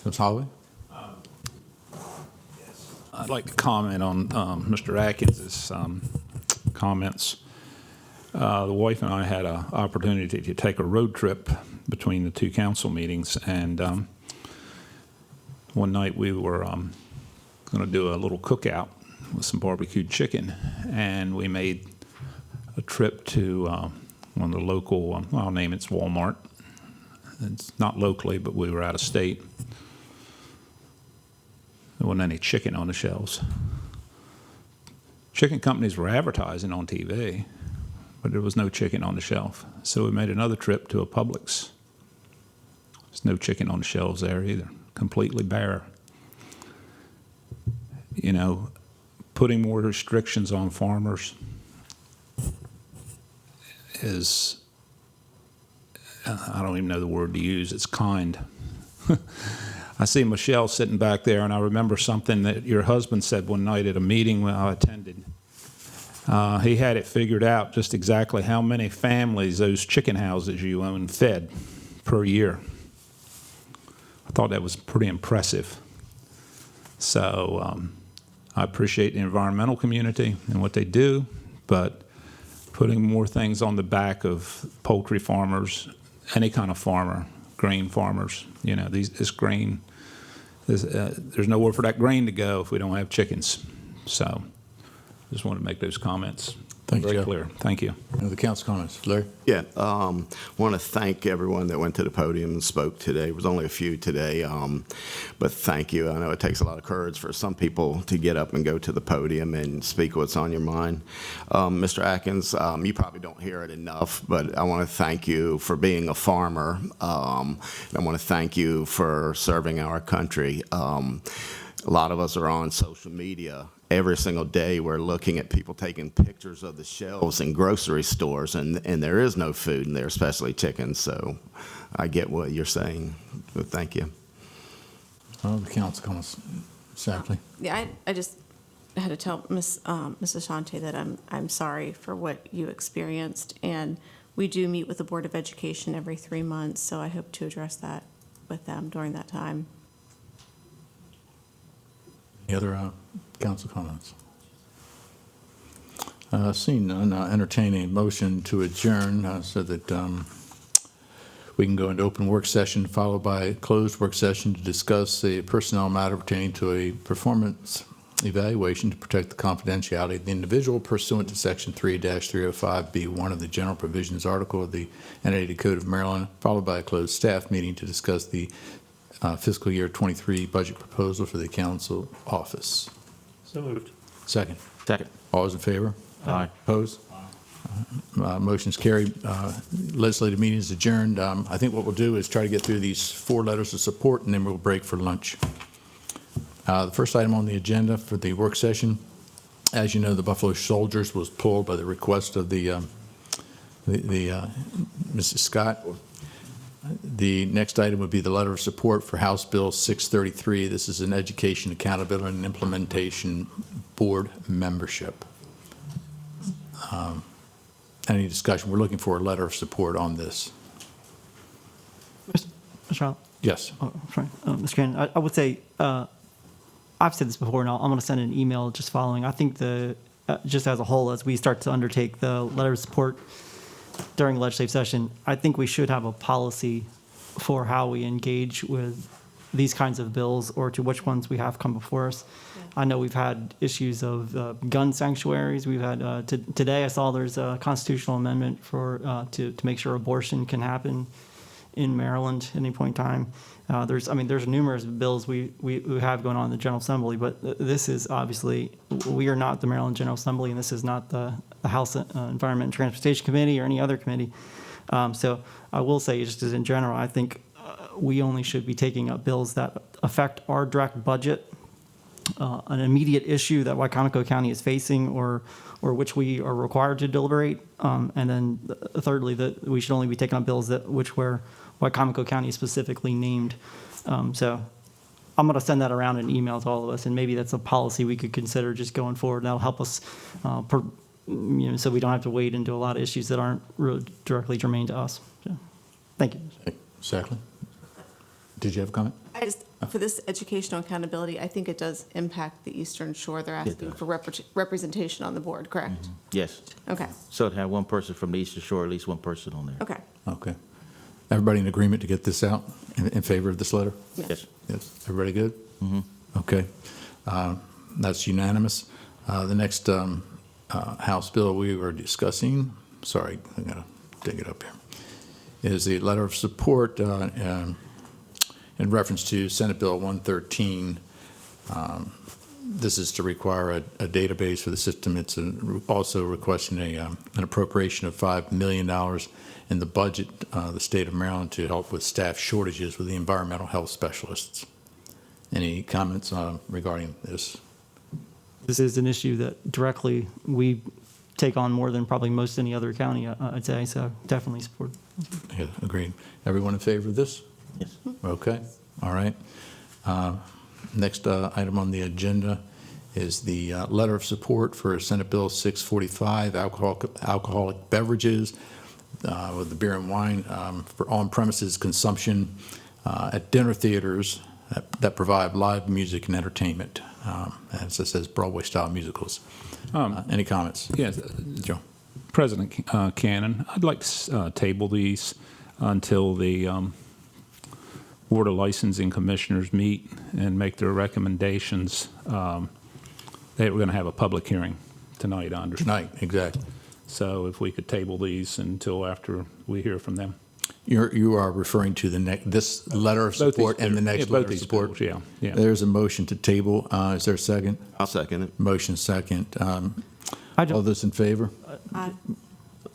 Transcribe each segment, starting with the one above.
Ms. Holloway? I'd like to comment on Mr. Atkins' comments. The wife and I had an opportunity to take a road trip between the two council meetings, and one night we were going to do a little cookout with some barbecued chicken, and we made a trip to one of the local, well, I'll name it's Walmart. It's not locally, but we were out of state. There wasn't any chicken on the shelves. Chicken companies were advertising on TV, but there was no chicken on the shelf. So we made another trip to a Publix. There's no chicken on the shelves there either, completely bare. You know, putting more restrictions on farmers is, I don't even know the word to use, it's kind. I see Michelle sitting back there, and I remember something that your husband said one night at a meeting when I attended. He had it figured out just exactly how many families those chicken houses you own fed per year. I thought that was pretty impressive. So I appreciate the environmental community and what they do, but putting more things on the back of poultry farmers, any kind of farmer, grain farmers, you know, this grain, there's nowhere for that grain to go if we don't have chickens. So just want to make those comments very clear. Thank you. The council comments. Larry? Yeah, want to thank everyone that went to the podium and spoke today. There was only a few today, but thank you. I know it takes a lot of courage for some people to get up and go to the podium and speak what's on your mind. Mr. Atkins, you probably don't hear it enough, but I want to thank you for being a farmer. And I want to thank you for serving our country. A lot of us are on social media. Every single day we're looking at people taking pictures of the shelves in grocery stores, and there is no food in there, especially chicken. So I get what you're saying. But thank you. The council comments. Exactly. Yeah, I just had to tell Ms. Ashante that I'm sorry for what you experienced, and we do meet with the Board of Education every 3 months, so I hope to address that with them during that time. Any other council comments? Seeing none, entertain a motion to adjourn so that we can go into open work session followed by a closed work session to discuss a personnel matter pertaining to a performance evaluation to protect the confidentiality of the individual pursuant to Section 3-305B1 of the General Provisions Article of the Annotated Code of Maryland, followed by a closed staff meeting to discuss the fiscal year 23 budget proposal for the council office. So moved. Second. Second. All those in favor? Aye. Opposed? Motion's carried. Legislative meeting is adjourned. I think what we'll do is try to get through these 4 letters of support, and then we'll break for lunch. The first item on the agenda for the work session, as you know, the Buffalo Soldiers was pulled by the request of the Mrs. Scott. The next item would be the letter of support for House Bill 633. This is an Education, Accountability, and Implementation Board membership. Any discussion? We're looking for a letter of support on this. Mr. Rob? Yes. Oh, sorry. Mr. Cannon, I would say, I've said this before, and I'm going to send an email just following. I think just as a whole, as we start to undertake the letter of support during legislative session, I think we should have a policy for how we engage with these kinds of bills or to which ones we have come before us. Yeah. I know we've had issues of gun sanctuaries. We've had today I saw there's a constitutional amendment for to make sure abortion can happen in Maryland at any point in time. There's numerous bills we have going on in the General Assembly, but this is obviously, we are not the Maryland General Assembly, and this is not the House Environment and Transportation Committee or any other committee. So I will say, just as in general, I think we only should be taking up bills that affect our direct budget, an immediate issue that Wicomico County is facing or which we are required to deliberate. And then thirdly, that we should only be taking up bills where Wicomico County is specifically named. So I'm going to send that around in an email to all of us, and maybe that's a policy we could consider just going forward. That'll help us, so we don't have to wade into a lot of issues that aren't really directly germane to us. So, thank you. Exactly. Did you have a comment? I just, for this educational accountability, I think it does impact the Eastern Shore. They're asking does. for representation on the board, correct? Yes. Okay, So to have one person from the Eastern Shore, at least one person on there. okay. Okay. Everybody in agreement to get this out in favor of this letter? Yes. Yes. Everybody good? Okay. That's unanimous. The next House bill we were discussing, sorry, I gotta dig it up here, is the letter of support in reference to Senate Bill 113. This is to require a database for the system. It's also requesting an appropriation of $5 million in the budget, the state of Maryland, to help with staff shortages with the environmental health specialists. Any comments regarding this? This is an issue that directly we take on more than probably most any other county, I'd say, so definitely support. Yeah, agreed. Everyone in favor of this? Yes. Okay, all right. Next item on the agenda is the letter of support for Senate Bill 645, alcoholic beverages with the beer and wine for on-premises consumption at dinner theaters that provide live music and entertainment, as it says, Broadway-style musicals. Any comments? Yes, Joe? President Cannon, I'd like to table these until the Board of Licensing Commissioners meet and make their recommendations. They were going to have a public hearing tonight, I understand. Tonight, exactly. So if we could table these until after we hear from them. You are referring to this letter of Both these support and the bills. next Yeah, both letter of these support? bills, yeah. There's a motion to table. Is there a second? I'll second it. Motion second. I All don't, those in favor? Aye.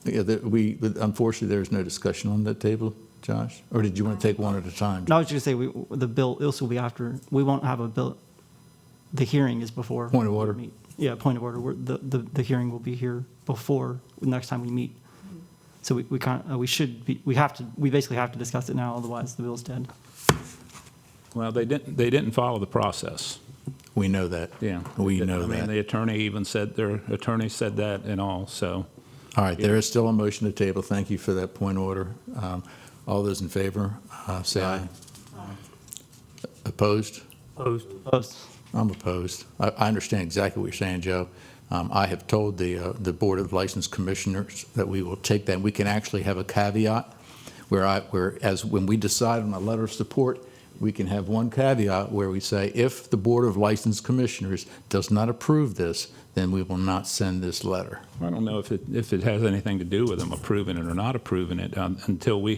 Yeah, unfortunately, there's no discussion on that table, Josh? Or did you want to take one at a time? no, I was just gonna say, the bill, this will be after, we won't have a bill, the hearing is before. Point of order. we meet. Yeah, point of order. The hearing will be here before, the next time we meet. So we basically have to discuss it now, otherwise the bill's dead. Well, they didn't follow the process. We know that. Yeah. We know I mean, that. the attorney even said, their attorney said that and all, so. All right, there is still a motion to table. Thank you for that point of order. All those in favor, say aye. Opposed? Opposed. I'm opposed. I understand exactly what you're saying, Joe. I have told the Board of License Commissioners that we will take that. We can actually have a caveat whereas when we decide on a letter of support, we can have one caveat where we say, if the Board of License Commissioners does not approve this, then we will not send this letter. I don't know if it has anything to do with them approving it or not approving it until we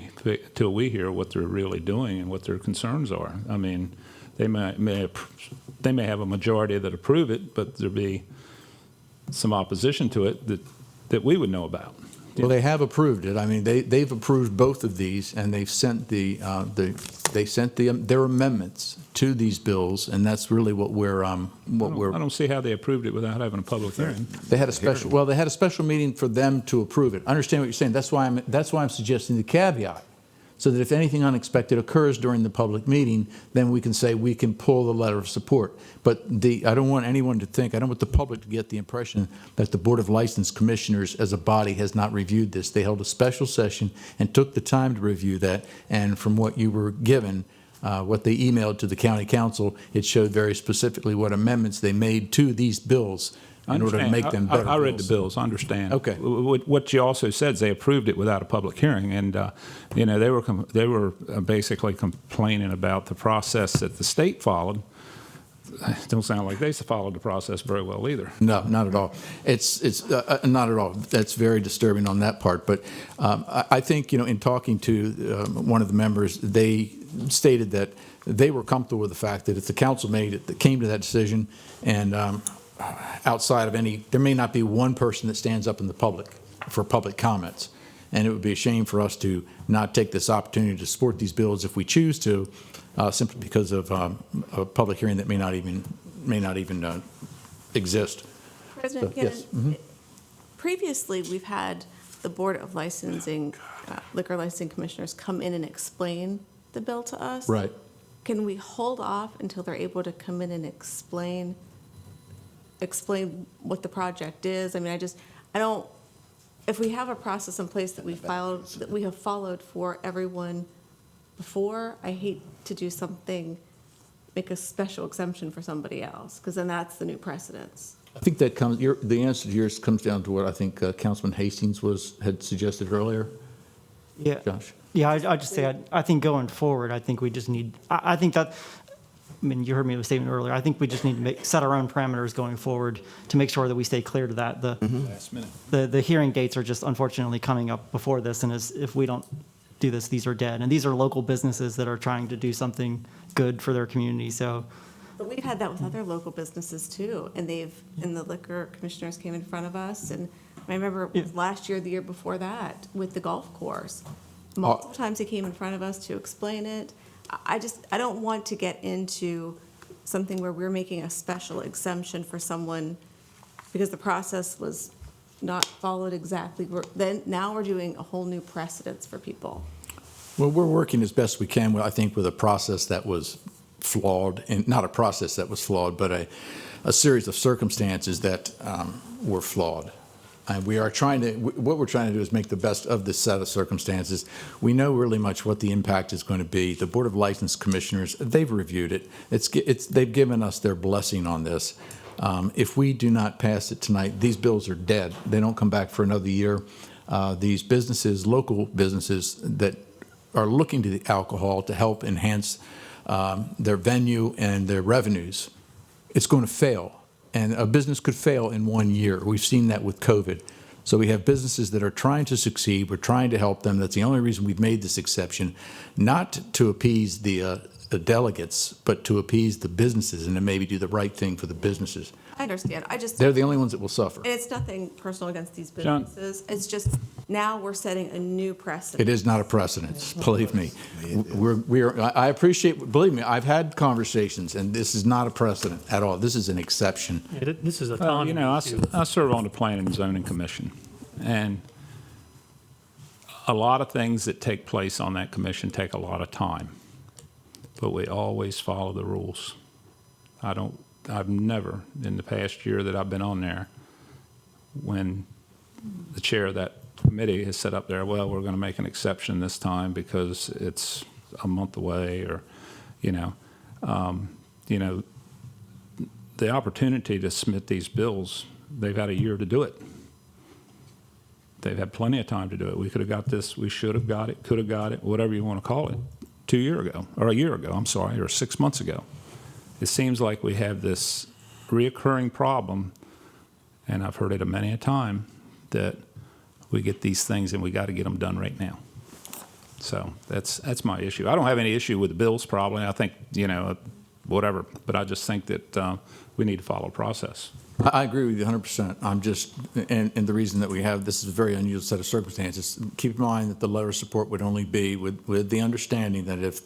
hear what they're really doing and what their concerns are. I mean, they may have a majority that approve it, but there'll be some opposition to it that we would know about. Well, they have approved it. I mean, they've approved both of these, and they've sent their amendments to these bills, and that's really what we're. I don't see how they approved it without having a public hearing. They had a special meeting for them to approve it. I understand what you're saying. That's why I'm suggesting the caveat, so that if anything unexpected occurs during the public meeting, then we can say we can pull the letter of support. But I don't want anyone to think, I don't want the public to get the impression that the Board of License Commissioners as a body has not reviewed this. They held a special session and took the time to review that, and from what you were given, what they emailed to the county council, it showed very specifically what amendments they made to these bills in order to make them better. I read the bills, I understand. Okay. What you also said is they approved it without a public hearing, and they were basically complaining about the process that the state followed. It don't sound like they followed the process very well either. No, not at all. It's not at all. That's very disturbing on that part. But I think, in talking to one of the members, they stated that they were comfortable with the fact that if the council came to that decision, and outside of there may not be one person that stands up in the public for public comments. And it would be a shame for us to not take this opportunity to support these bills if we choose to, simply because of a public hearing that may not even exist. President So, yes. Gannon, previously, we've had the Board of Licensing, Liquor Licensing Commissioners come in and explain the bill to us. Right. Can we hold off until they're able to come in and explain what the project is? I mean, if we have a process in place that we have followed for everyone before, I hate to do something, make a special exemption for somebody else, because then that's the new precedence. I think that comes, the answer to yours comes down to what I think Councilman Hastings had suggested earlier. Yeah. Josh? Yeah, I just say, I think going forward, I think we just need, I think that, I mean, you heard me with a statement earlier, I think we just need to set our own parameters going forward to make sure that we stay clear to that. Last minute. The hearing dates are just unfortunately coming up before this, and if we don't do this, these are dead. And these are local businesses that are trying to do something good for their community, so. But we've had that with other local businesses too, and and the liquor commissioners came in front of us, and I remember it was last year, the year before that, with the golf course. Multiple times they came in front of us to explain it. I don't want to get into something where we're making a special exemption for someone because the process was not followed exactly. Now we're doing a whole new precedence for people. Well, we're working as best we can, I think, with a process that was flawed, and not a process that was flawed, but a series of circumstances that were flawed. And what we're trying to do is make the best of this set of circumstances. We know really much what the impact is going to be. The Board of License Commissioners, they've reviewed it. They've given us their blessing on this. If we do not pass it tonight, these bills are dead. They don't come back for another year. These businesses, local businesses that are looking to the alcohol to help enhance their venue and their revenues, it's going to fail. And a business could fail in 1 year. We've seen that with COVID. So we have businesses that are trying to succeed. We're trying to help them. That's the only reason we've made this exception, not to appease the delegates, but to appease the businesses and to maybe do the right thing for the businesses. I understand. They're the only ones that will suffer. And it's nothing personal against these John. businesses. It's just now we're setting a new precedent. It is not a precedence, believe me. I appreciate, believe me, I've had conversations, and this is not a precedent at all. This is an exception. Yeah, This is a Well, time. you know, I serve on the Planning and Zoning Commission, and a lot of things that take place on that commission take a lot of time, but we always follow the rules. I've never, in the past year that I've been on there, when the chair of that committee has set up there, well, we're going to make an exception this time because it's a month away, or, the opportunity to submit these bills, they've had a year to do it. They've had plenty of time to do it. We could have got this, we should have got it, could have got it, whatever you want to call it, a year ago, or 6 months ago. It seems like we have this reoccurring problem, and I've heard it many a time, that we get these things and we got to get them done right now. So that's my issue. I don't have any issue with the bills probably. I think, whatever, but I just think that we need to follow a process. I agree with you 100%. I'm just, and the reason that we have, this is a very unusual set of circumstances. Keep in mind that the letter of support would only be with the understanding that if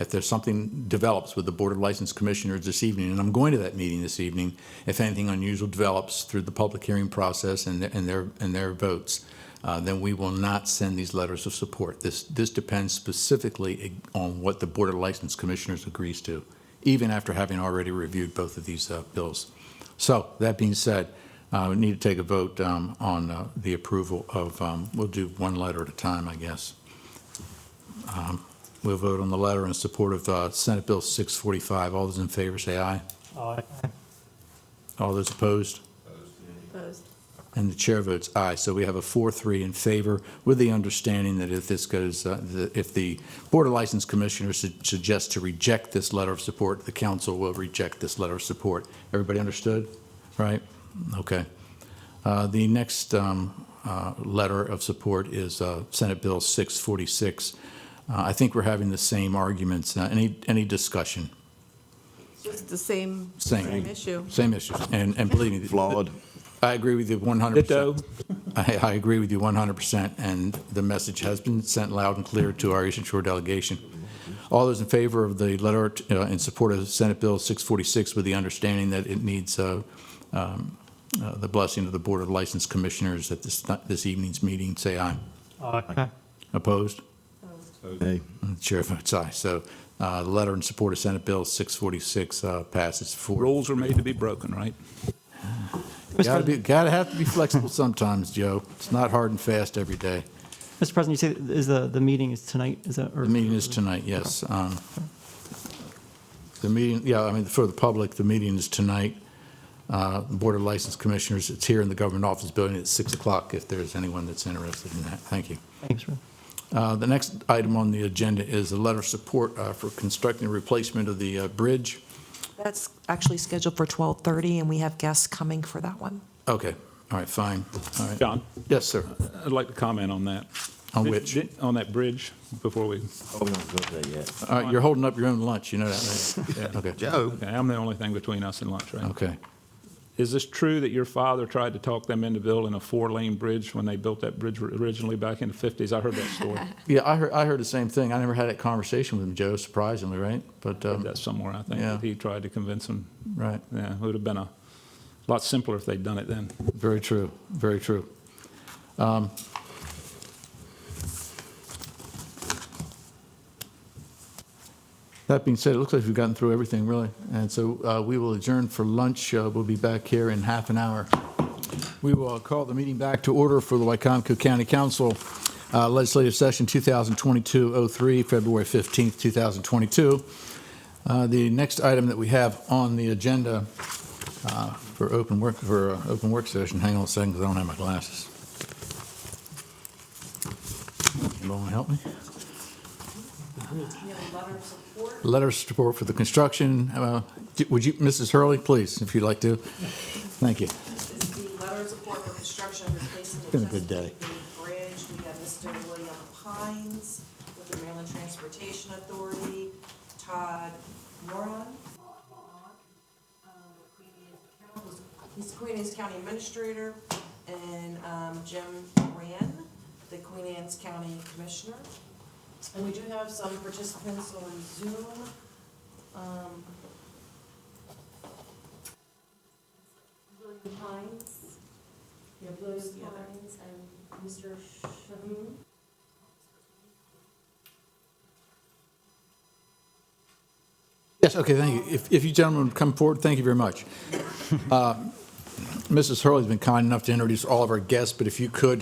there's something develops with the Board of License Commissioners this evening, and I'm going to that meeting this evening, if anything unusual develops through the public hearing process and their votes, then we will not send these letters of support. This depends specifically on what the Board of License Commissioners agrees to, even after having already reviewed both of these bills. So that being said, we need to take a vote on the approval of, we'll do one letter at a time, I guess. We'll vote on the letter in support of Senate Bill 645. All those in favor say aye. Aye. All those opposed? Opposed. And the chair votes aye. So we have a 4-3 in favor, with the understanding that if this goes, if the Board of License Commissioners suggests to reject this letter of support, the council will reject this letter of support. Everybody understood? Right? Okay. The next letter of support is Senate Bill 646. I think we're having the same arguments. Any discussion? It's the same issue. Same issues. And believe me, Flawed. I agree with you 100%. Ditto. I agree with you 100%, and the message has been sent loud and clear to our Eastern Shore delegation. All those in favor of the letter in support of Senate Bill 646, with the understanding that it needs the blessing of the Board of License Commissioners at this evening's meeting, say aye. Aye. Opposed? Hey. The chair votes aye. So the letter in support of Senate Bill 646 passes 4. Rules are made to be broken, right? Gotta have to be flexible sometimes, Joe. It's not hard and fast every day. Mr. President, you say the meeting is tonight? Is that? Or, The meeting is tonight, yes. The meeting, yeah, I mean, for the public, the meeting is tonight. The Board of License Commissioners, it's here in the Government Office Building at 6 o'clock if there's anyone that's interested in that. Thank you. Thanks, Mr. The next item on the agenda is a letter of support for constructing a replacement of the bridge. That's actually scheduled for 12:30, and we have guests coming for that one. Okay, all right, fine. All right. John, Yes, sir. I'd like to comment on that. On which? On that bridge before we, Oh, we don't go to that yet. All right, you're holding up your own lunch, you know that, right? yeah. Okay, Joe? Okay, I'm the only thing between us and lunch, right? okay. Is this true that your father tried to talk them into building a 4-lane bridge when they built that bridge originally back in the 50s? I heard that story. Yeah, I heard the same thing. I never had that conversation with him, Joe, surprisingly, right? But, Heard that somewhere, I think, Yeah. that he tried to convince them. right, Yeah, it would have been a lot simpler if they'd done it then. very true, very true. That being said, it looks like we've gotten through everything, really. And so we will adjourn for lunch. We'll be back here in half an hour. We will call the meeting back to order for the Wicomico County Council Legislative Session 2022-03, February 15th, 2022. The next item that we have on the agenda for open work session, hang on a second because I don't have my glasses. Anyone want to help me? Letter of support for the construction. Would you, Mrs. Hurley, please, if you'd like to? Thank you. This is the letter of support for construction replacing the been a good day. Chesapeake Bay Bridge. We have Mr. William Pines with the Maryland Transportation Authority, Todd Moran, he's the Queen Anne's County Administrator, and Jim Moran, the Queen Anne's County Commissioner. And we do have some participants on Zoom. William Pines. Yeah, William Pines and Mr. Shahoon. Yes, okay, thank you. If you gentlemen would come forward, thank you very much. Mrs. Hurley's been kind enough to introduce all of our guests, but if you could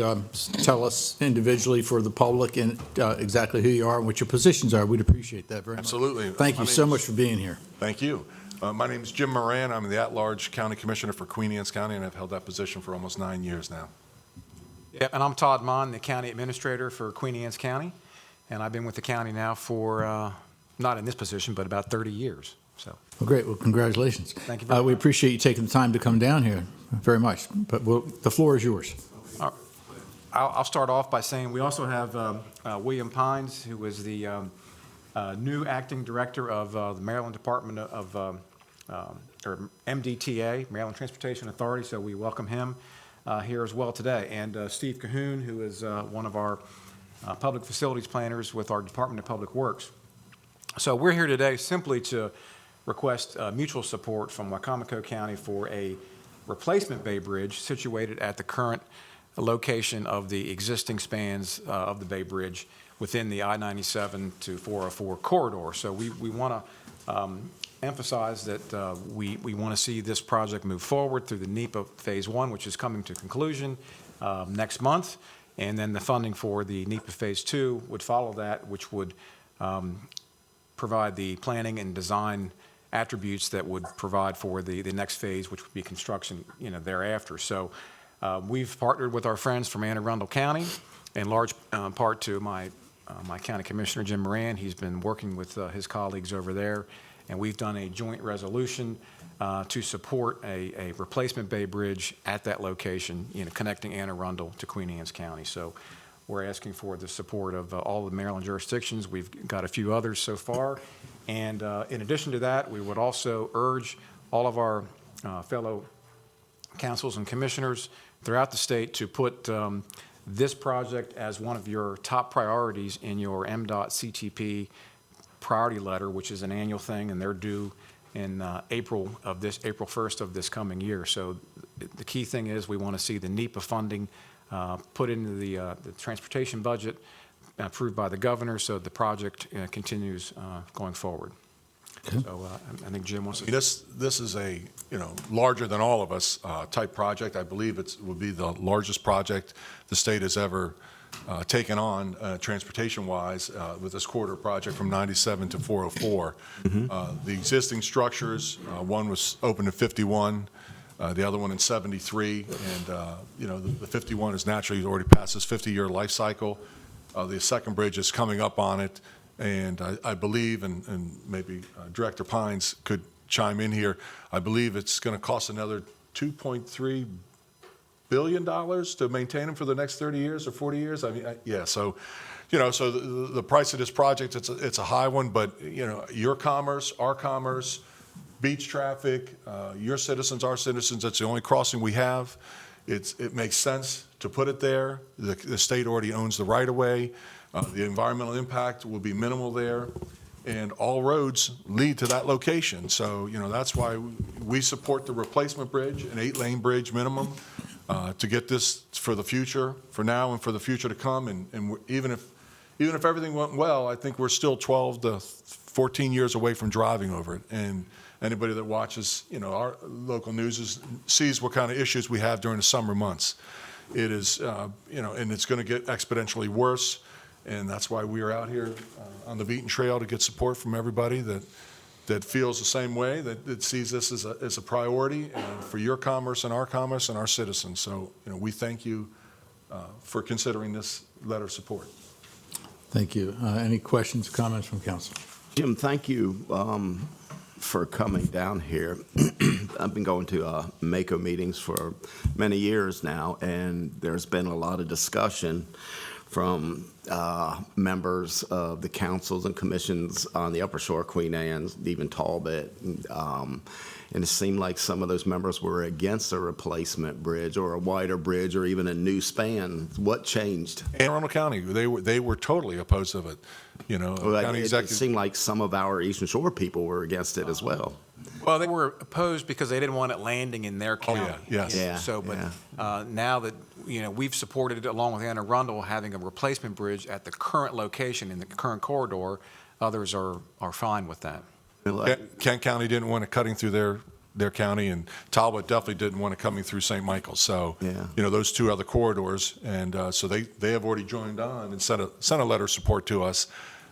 tell us individually for the public and exactly who you are and what your positions are, we'd appreciate that very much. Absolutely. Thank you My so name's- much for being here. Thank you. My name is Jim Moran. I'm the at-large county commissioner for Queen Anne's County, and I've held that position for almost 9 years now. Yep, and I'm Todd Mon, the county administrator for Queen Anne's County, and I've been with the county now for, not in this position, but about 30 years, so. Well, great. Well, congratulations. Thank you very We much. appreciate you taking the time to come down here very much, but the floor is yours. I'll start off by saying we also have William Pines, who is the new acting director of the Maryland Department of, or MDTA, Maryland Transportation Authority, so we welcome him here as well today. And Steve Cahoon, who is one of our public facilities planners with our Department of Public Works. So we're here today simply to request mutual support from Wicomico County for a replacement Bay Bridge situated at the current location of the existing spans of the Bay Bridge within the I-97 to 404 corridor. So we want to emphasize that we want to see this project move forward through the NEPA Phase 1, which is coming to conclusion next month, and then the funding for the NEPA Phase 2 would follow that, which would provide the planning and design attributes that would provide for the next phase, which would be construction, thereafter. So we've partnered with our friends from Anne Arundel County, in large part to my county commissioner, Jim Moran. He's been working with his colleagues over there, and we've done a joint resolution to support a replacement Bay Bridge at that location, connecting Anne Arundel to Queen Anne's County. So we're asking for the support of all the Maryland jurisdictions. We've got a few others so far. And in addition to that, we would also urge all of our fellow councils and commissioners throughout the state to put this project as one of your top priorities in your MDOT CTP priority letter, which is an annual thing, and they're due in April 1st of this coming year. So the key thing is we want to see the NEPA funding put into the transportation budget, approved by the governor, so the project continues going forward. Okay. So I think Jim wants to. This is a, larger than all of us type project. I believe it will be the largest project the state has ever taken on transportation-wise with this corridor project from 97 to 404. The existing structures, one was opened in 51, the other one in 73, and the 51 is naturally already past its 50-year life cycle. The second bridge is coming up on it, and I believe, and maybe Director Pines could chime in here, I believe it's going to cost another $2.3 billion to maintain them for the next 30 years or 40 years. I mean, so, so the price of this project, it's a high one, but, your commerce, our commerce, beach traffic, your citizens, our citizens, that's the only crossing we have. It makes sense to put it there. The state already owns the right-of-way. The environmental impact will be minimal there, and all roads lead to that location. So, that's why we support the replacement bridge, an 8-lane bridge minimum, to get this for the future, for now and for the future to come. And even if everything went well, I think we're still 12 to 14 years away from driving over it. And anybody that watches, our local news sees what kind of issues we have during the summer months. It is, and it's going to get exponentially worse. And that's why we are out here on the beaten trail to get support from everybody that feels the same way, that sees this as a priority for your commerce and our citizens. So, we thank you for considering this letter of support. Thank you. Any questions, comments from council? Jim, thank you for coming down here. I've been going to MACO meetings for many years now, and there's been a lot of discussion from members of the councils and commissions on the Upper Shore, Queen Anne's, even Talbot. And it seemed like some of those members were against a replacement bridge or a wider bridge or even a new span. What changed? Anne Arundel County, they were totally opposed to it. Well, county it executive. seemed like some of our Eastern Shore people were against it as well. Well, they were opposed because they didn't want it landing in their county. yes. Yeah, So, but now that, we've supported it along with Anne Arundel, having a replacement bridge at the current location in the current corridor, others are fine with that. Kent County didn't want it cutting through their county, and Talbot definitely didn't want it coming through St. Michael's. So, those two other corridors, and so they have already joined on and sent a letter of support to us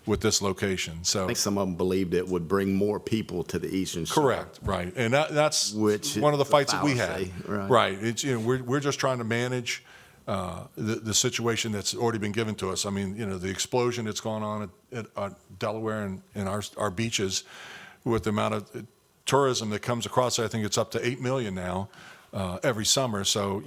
with this location. So I think some of them believed it would bring more people to the Eastern Shore. correct, right, and that's Which one of the is a fights that we had. fallacy, right. Right, it's we're just trying to manage the situation that's already been given to us. I mean, the explosion that's gone on at Delaware and our beaches, with the amount of tourism that comes across, I think it's up to 8 million now every summer. So,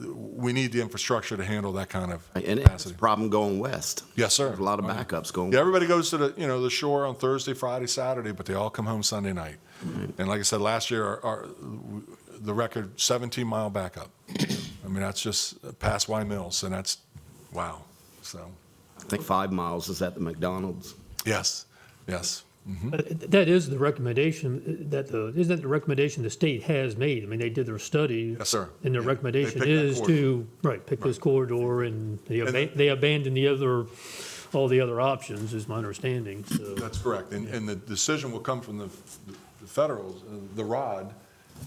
we need the infrastructure to handle that kind of And it's a capacity. problem going west. Yes, sir. There's a lot of backups going Yeah, everybody goes to the shore on Thursday, Friday, Saturday, but they all come home Sunday night. And like I said, last year, the record 17-mile backup. I mean, that's just past Y Mills, and that's, wow. So, I think 5 miles is at the McDonald's. yes. That is the recommendation isn't that the recommendation the state has made? I mean, they did their study. Yes, sir. And their Yeah, recommendation they picked that is corridor. pick this corridor, and they abandoned all the other options, is my understanding, so. That's correct. And the decision will come from the federal, the ROD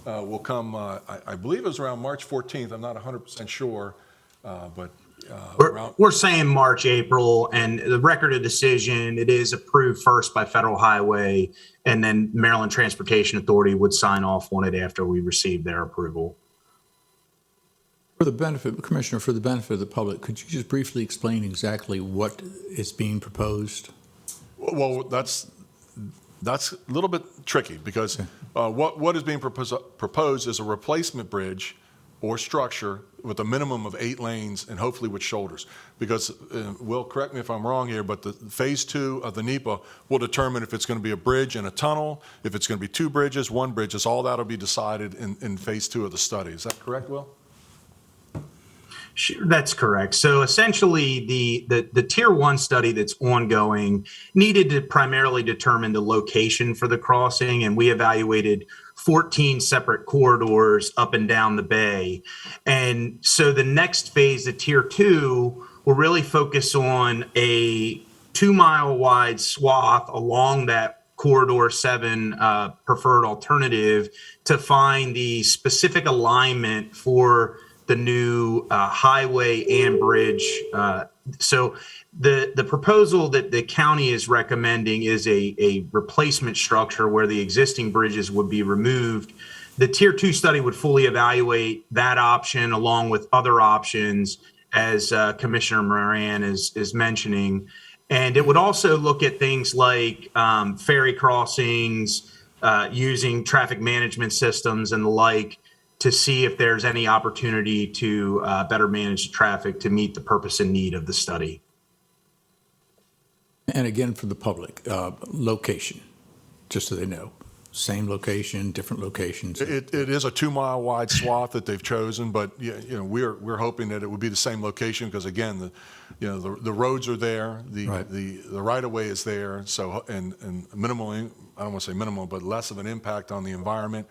will come, I believe it was around March 14th. I'm not 100% sure, but We're saying March, April, and the record of decision, it is approved first by Federal Highway, and then Maryland Transportation Authority would sign off on it after we receive their approval. For the benefit, Commissioner, for the benefit of the public, could you just briefly explain exactly what is being proposed? Well, that's a little bit tricky, because what is being proposed is a replacement bridge or structure with a minimum of 8 lanes and hopefully with shoulders. Because, Will, correct me if I'm wrong here, but the phase 2 of the NEPA will determine if it's going to be a bridge and a tunnel, if it's going to be 2 bridges, 1 bridge. All that will be decided in phase 2 of the study. Is that correct, Will? Sure, that's correct. So essentially, the Tier 1 study that's ongoing needed to primarily determine the location for the crossing, and we evaluated 14 separate corridors up and down the bay. And so the next phase, the Tier 2, will really focus on a 2-mile wide swath along that Corridor 7 preferred alternative to find the specific alignment for the new highway and bridge. So the proposal that the county is recommending is a replacement structure where the existing bridges would be removed. The Tier 2 study would fully evaluate that option along with other options, as Commissioner Moran is mentioning. And it would also look at things like ferry crossings, using traffic management systems and the like, to see if there's any opportunity to better manage the traffic to meet the purpose and need of the study. And again, for the public, location, just so they know. Same location, different locations. It is a 2-mile wide swath that they've chosen, but we're hoping that it would be the same location because again, the roads are there, the right of way is there, so and minimally, I don't want to say minimal, but less of an impact on the environment,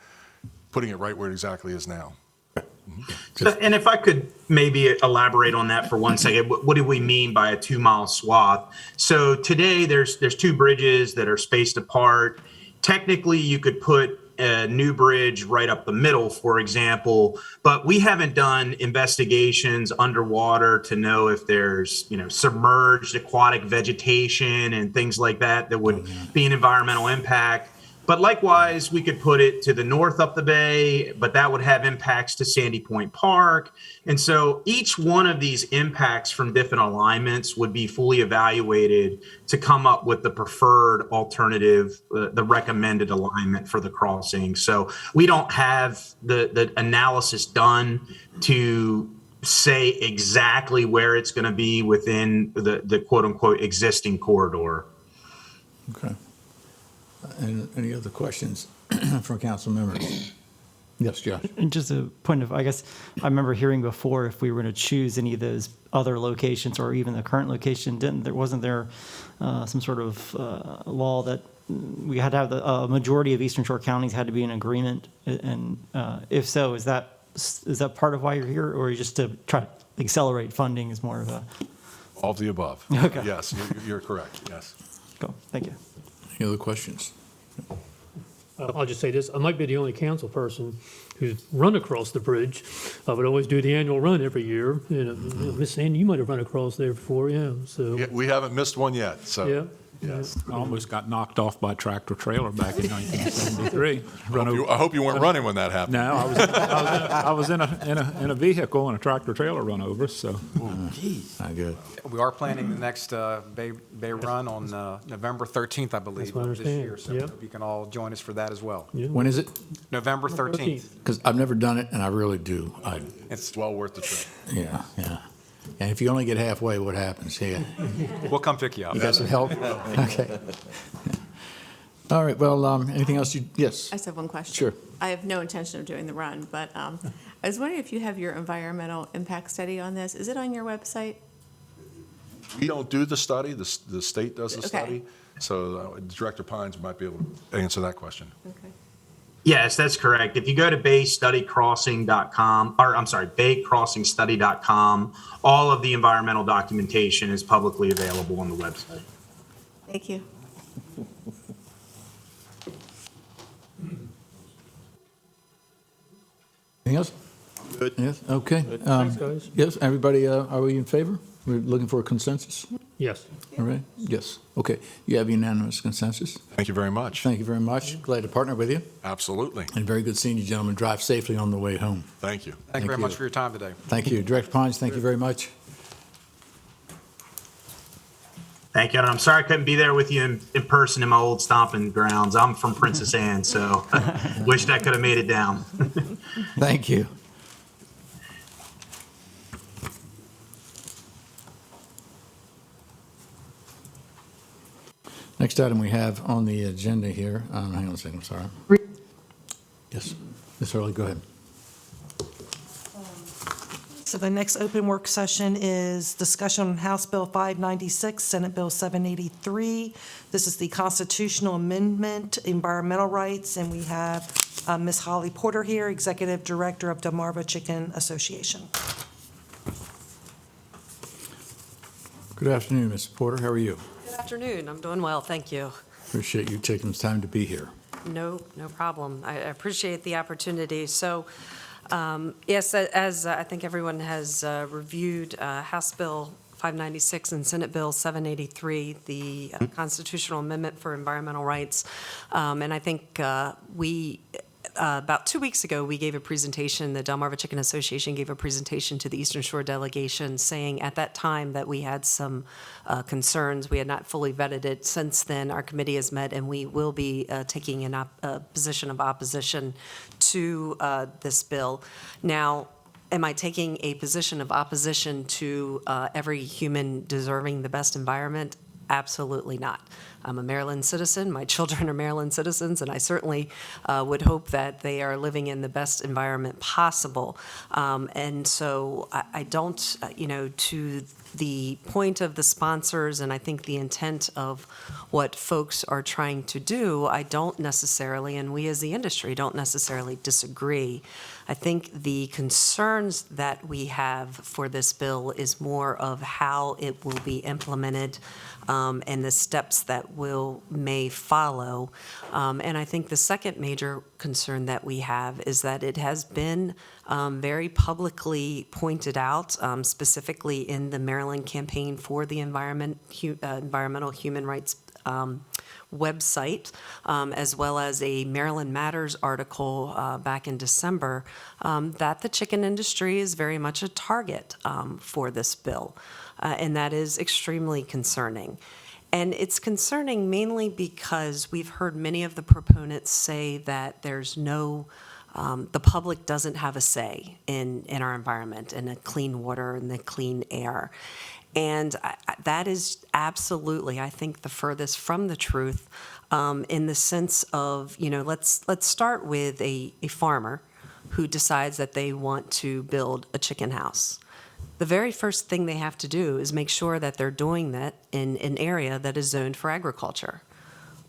putting it right where it exactly is now. And if I could maybe elaborate on that for 1 second, what do we mean by a 2-mile swath? So today there's 2 bridges that are spaced apart. Technically, you could put a new bridge right up the middle, for example, but we haven't done investigations underwater to know if there's, submerged aquatic vegetation and things like that that would be an environmental impact. But likewise, we could put it to the north up the bay, but that would have impacts to Sandy Point Park. And so each one of these impacts from different alignments would be fully evaluated to come up with the preferred alternative, the recommended alignment for the crossing. So we don't have the analysis done to say exactly where it's going to be within the quote unquote existing corridor. Okay. And any other questions from council members? Yes, Josh. And just a point of, I guess, I remember hearing before if we were going to choose any of those other locations or even the current location, wasn't there some sort of law that we had to have the majority of Eastern Shore counties had to be in agreement? And if so, is that part of why you're here, or just to try to accelerate funding is more of a? All of the above. Okay. Yes, you're correct, yes. Cool, thank you. Any other questions? I'll just say this, I might be the only council person who's run across the bridge. I would always do the annual run every year. Miss Sandy, you might have run across there before, yeah, so. Yeah, we haven't missed one yet, so. Yeah. Yes. I almost got knocked off by a tractor trailer back in 1973. I hope you weren't running when that happened. No, I was in a vehicle and a tractor trailer run over, so. Not good. We are planning the next Bay Run on November 13th, I believe, That's what I of this understand. year. So Yep. you can all join us for that as well. Yeah. When is it? November 13th. Because I've never done it, and I really do. It's well worth the trip. Yeah. And if you only get halfway, what happens? Yeah. We'll come pick you up. You got some help? Okay. All right, well, anything else yes? I just have one question. Sure. I have no intention of doing the run, but I was wondering if you have your environmental impact study on this. Is it on your website? We don't do the study, the state does the Okay. study. So Director Pines might be able to answer that question. Okay. Yes, that's correct. If you go to baystudycrossing.com, or I'm sorry, baycrossingstudy.com, all of the environmental documentation is publicly available on the website. Thank you. Anything else? Good. Yes, okay. Thanks, guys. Yes, everybody, are we in favor? We're looking for a consensus? Yes. All right, yes, okay. You have unanimous consensus? Thank you very much. Thank you very much. Glad to partner with you. Absolutely. And very good seeing you gentlemen. Drive safely on the way home. Thank you. Thank you very much for your time today. Thank you. Director Pines, thank you very much. Thank you. And I'm sorry I couldn't be there with you in person in my old stomping grounds. I'm from Princess Anne, so wished I could have made it down. Thank you. Next item we have on the agenda here, hang on a second, I'm sorry. Yes, Ms. Hurley, go ahead. So the next open work session is discussion on House Bill 596, Senate Bill 783. This is the constitutional amendment, environmental rights, and we have Ms. Holly Porter here, Executive Director of Delmarva Chicken Association. Good afternoon, Ms. Porter, how are you? Good afternoon. I'm doing well, thank you. Appreciate you taking the time to be here. No problem. I appreciate the opportunity. So Yes, as I think everyone has reviewed, House Bill 596 and Senate Bill 783, the constitutional amendment for environmental rights. And I think about 2 weeks ago, we gave a presentation, the Delmarva Chicken Association gave a presentation to the Eastern Shore delegation saying at that time that we had some concerns. We had not fully vetted it. Since then, our committee has met and we will be taking a position of opposition to this bill. Now, am I taking a position of opposition to every human deserving the best environment? Absolutely not. I'm a Maryland citizen. My children are Maryland citizens, and I certainly would hope that they are living in the best environment possible. And so I don't, to the point of the sponsors, and I think the intent of what folks are trying to do, I don't necessarily, and we as the industry don't necessarily disagree. I think the concerns that we have for this bill is more of how it will be implemented and the steps that may follow. And I think the second major concern that we have is that it has been very publicly pointed out, specifically in the Maryland Campaign for the Environmental Human Rights website, as well as a Maryland Matters article back in December, that the chicken industry is very much a target for this bill. And that is extremely concerning. And it's concerning mainly because we've heard many of the proponents say that there's no, the public doesn't have a say in our environment and the clean water and the clean air. And that is absolutely, I think, the furthest from the truth in the sense of, let's start with a farmer who decides that they want to build a chicken house. The very first thing they have to do is make sure that they're doing that in an area that is zoned for agriculture.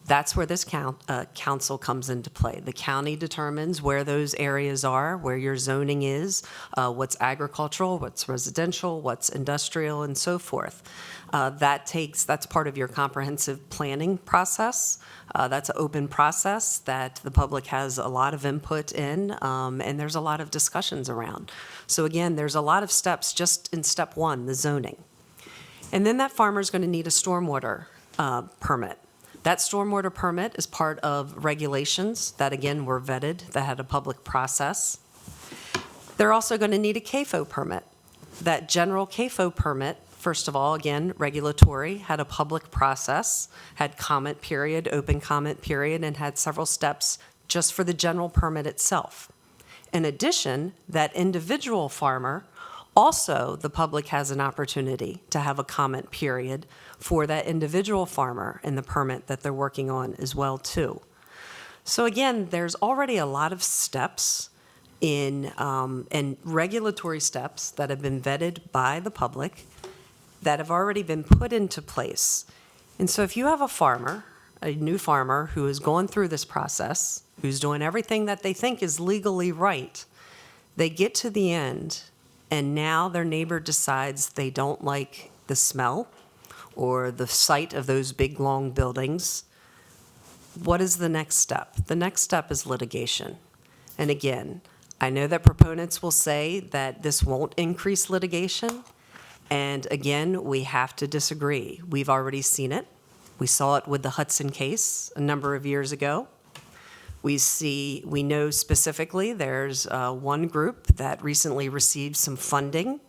That's where this council comes into play. The county determines where those areas are, where your zoning is, what's agricultural, what's residential, what's industrial, and so forth. That's part of your comprehensive planning process. That's an open process that the public has a lot of input in, and there's a lot of discussions around. So again, there's a lot of steps just in step one, the zoning. And then that farmer's going to need a stormwater permit. That stormwater permit is part of regulations that, again, were vetted, that had a public process. They're also going to need a CAFO permit. That general CAFO permit, first of all, again, regulatory, had a public process, had comment period, open comment period, and had several steps just for the general permit itself. In addition, that individual farmer, also the public has an opportunity to have a comment period for that individual farmer in the permit that they're working on as well, too. So again, there's already a lot of steps and regulatory steps that have been vetted by the public that have already been put into place. And so if you have a farmer, a new farmer who is going through this process, who's doing everything that they think is legally right, they get to the end and now their neighbor decides they don't like the smell or the sight of those big, long buildings. What is the next step? The next step is litigation. And again, I know that proponents will say that this won't increase litigation. And again, we have to disagree. We've already seen it. We saw it with the Hudson case a number of years ago. We know specifically there's one group that recently received some funding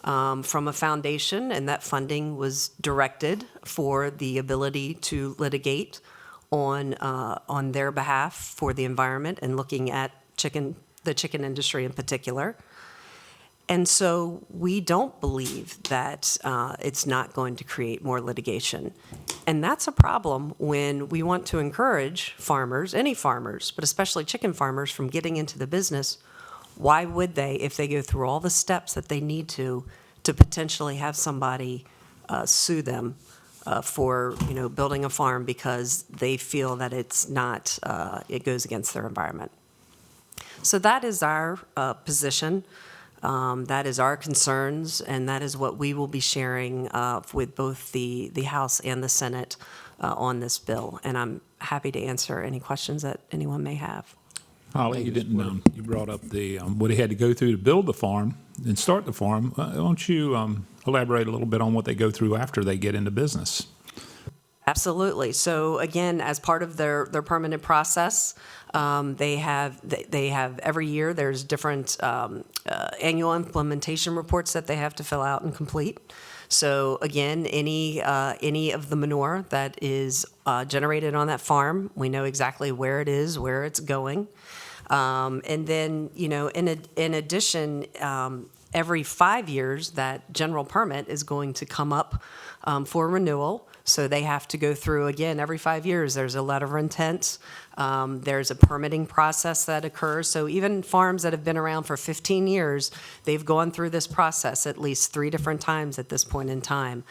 from a foundation, and that funding was directed for the ability to litigate on their behalf for the environment and looking at the chicken industry in particular. And so we don't believe that it's not going to create more litigation. And that's a problem when we want to encourage farmers, any farmers, but especially chicken farmers, from getting into the business. Why would they, if they go through all the steps that they need to potentially have somebody sue them for building a farm because they feel that it's not, it goes against their environment. So that is our position. That is our concerns, and that is what we will be sharing with both the House and the Senate on this bill. And I'm happy to answer any questions that anyone may have. Holly, you didn't, you brought up the, what he had to go through to build the farm and start the farm. Why don't you elaborate a little bit on what they go through after they get into business? Absolutely. So again, as part of their permanent process, they have every year, there's different annual implementation reports that they have to fill out and complete. So again, any of the manure that is generated on that farm, we know exactly where it is, where it's going. And then, in addition, every 5 years, that general permit is going to come up for renewal. So they have to go through, again, every 5 years, there's a letter of intent. There's a permitting process that occurs. So even farms that have been around for 15 years, they've gone through this process at least 3 different times at this point in time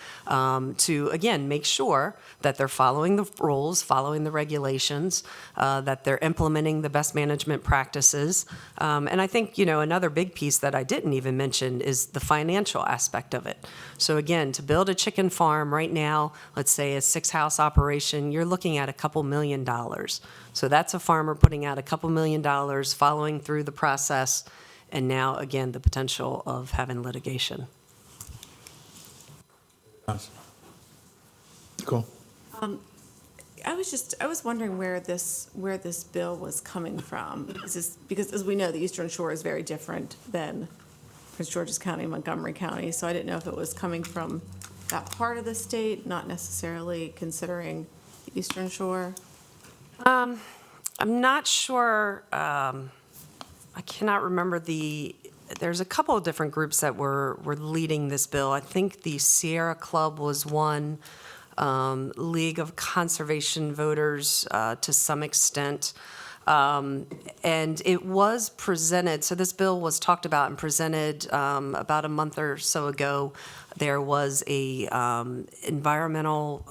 to, again, make sure that they're following the rules, following the regulations, that they're implementing the best management practices. And I think, another big piece that I didn't even mention is the financial aspect of it. So again, to build a chicken farm right now, let's say a 6-house operation, you're looking at a couple $1 million. So that's a farmer putting out a couple $1 million, following through the process, and now, again, the potential of having litigation. Cool. I was wondering where this bill was coming from, because as we know, the Eastern Shore is very different than Prince George's County, Montgomery County. So I didn't know if it was coming from that part of the state, not necessarily considering the Eastern Shore. I'm not sure. I cannot remember there's a couple of different groups that were leading this bill. I think the Sierra Club was one, League of Conservation Voters to some extent. And it was presented, so this bill was talked about and presented about a month or so ago. There was a environmental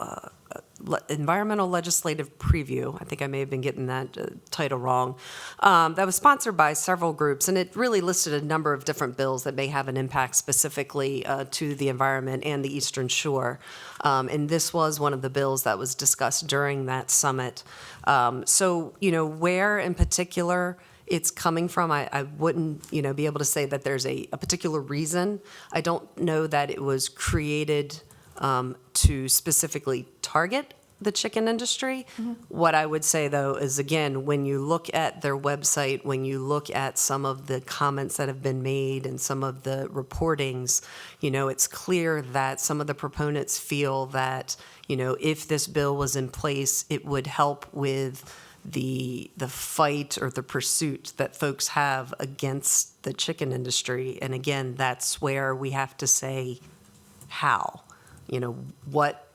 legislative preview. I think I may have been getting that title wrong. That was sponsored by several groups, and it really listed a number of different bills that may have an impact specifically to the environment and the Eastern Shore. And this was one of the bills that was discussed during that summit. So, where in particular it's coming from, I wouldn't, be able to say that there's a particular reason. I don't know that it was created to specifically target the chicken industry. Mm-hmm. What I would say, though, is, again, when you look at their website, when you look at some of the comments that have been made and some of the reportings, it's clear that some of the proponents feel that, if this bill was in place, it would help with the fight or the pursuit that folks have against the chicken industry. And again, that's where we have to say how. What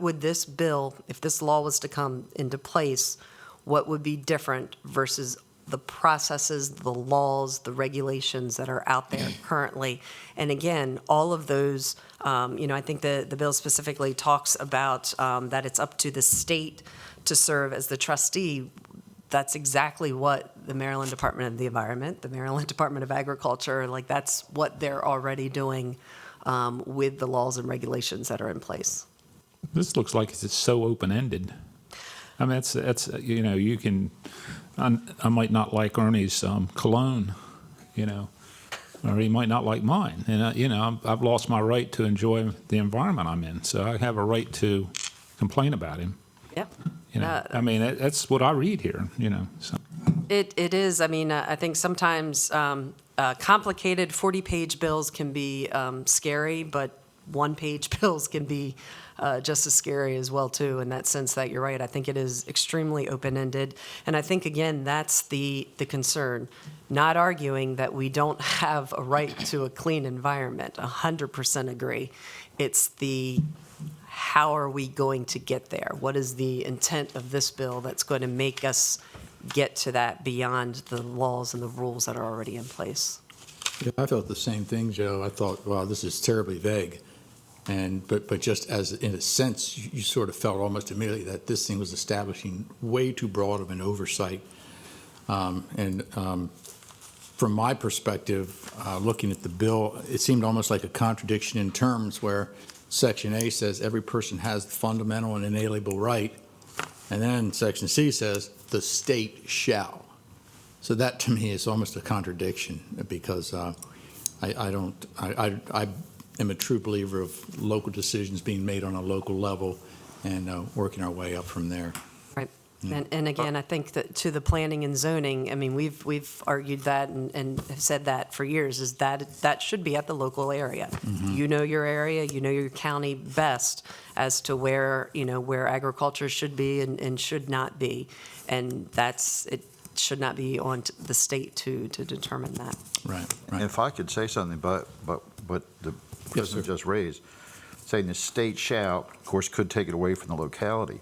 would this bill, if this law was to come into place, what would be different versus the processes, the laws, the regulations that are out there currently? And again, all of those, I think the bill specifically talks about that it's up to the state to serve as the trustee. That's exactly what the Maryland Department of the Environment, the Maryland Department of Agriculture, that's what they're already doing with the laws and regulations that are in place. This looks like it's so open-ended. I mean, that's you can. I might not like Ernie's cologne, or he might not like mine. And I've lost my right to enjoy the environment I'm in, so I have a right to complain about him. Yep. I mean, that's what I read here. So. It is. I mean, I think sometimes complicated 40-page bills can be scary, but one-page bills can be just as scary as well, too, in that sense that you're right. I think it is extremely open-ended. And I think, again, that's the concern. Not arguing that we don't have a right to a clean environment. 100% agree. It's how are we going to get there? What is the intent of this bill that's going to make us get to that beyond the laws and the rules that are already in place? Yeah, I felt the same thing, Joe. I thought, wow, this is terribly vague. But just as in a sense, you sort of felt almost immediately that this thing was establishing way too broad of an oversight. From my perspective, looking at the bill, it seemed almost like a contradiction in terms where Section A says every person has the fundamental and inalienable right, And then section C says, the state shall. So that to me is almost a contradiction because I am a true believer of local decisions being made on a local level and working our way up from there. Right. And again, I think that to the planning and zoning, I mean, we've argued that and have said that for years, is that should be at the local area. You know your area, you know your county best as to where, where agriculture should be and should not be. And it should not be on the state to determine that. Right. If I could say something, but what the President just raised, saying the state shall, of course, could take it away from the locality.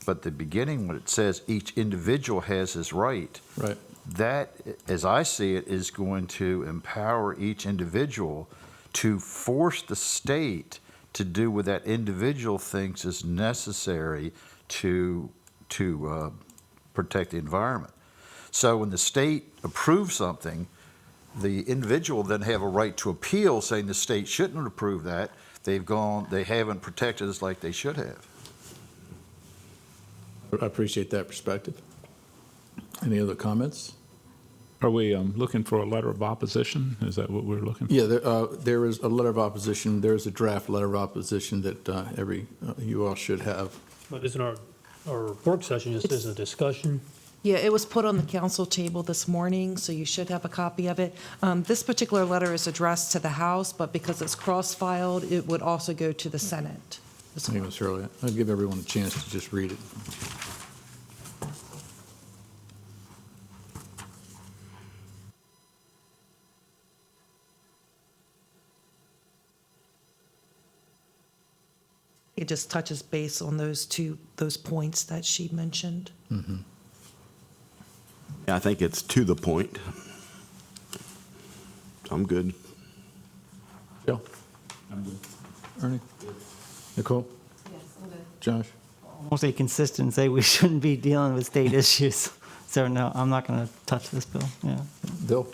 But the beginning, when it says each individual has his right, Right. that, as I see it, is going to empower each individual to force the state to do what that individual thinks is necessary to protect the environment. So when the state approves something, the individual then have a right to appeal, saying the state shouldn't have approved that. They haven't protected us like they should have. I appreciate that perspective. Any other comments? Are we looking for a letter of opposition? Is that what we're looking for? Yeah, there is a letter of opposition. There is a draft letter of opposition that you all should have. But isn't our work session just as a discussion? Yeah, it was put on the council table this morning, so you should have a copy of it. This particular letter is addressed to the House, but because it's cross-filed, it would also go to the Senate. I think it was earlier. I'll give everyone a chance to just read it. It just touches base on those points that she mentioned. Mm-hmm. I think it's to the point. I'm good. Joe? I'm good. Ernie? Nicole? Yes, I'm good. Josh? I won't say consistent, say we shouldn't be dealing with state issues. So no, I'm not going to touch this bill. Yeah. Bill?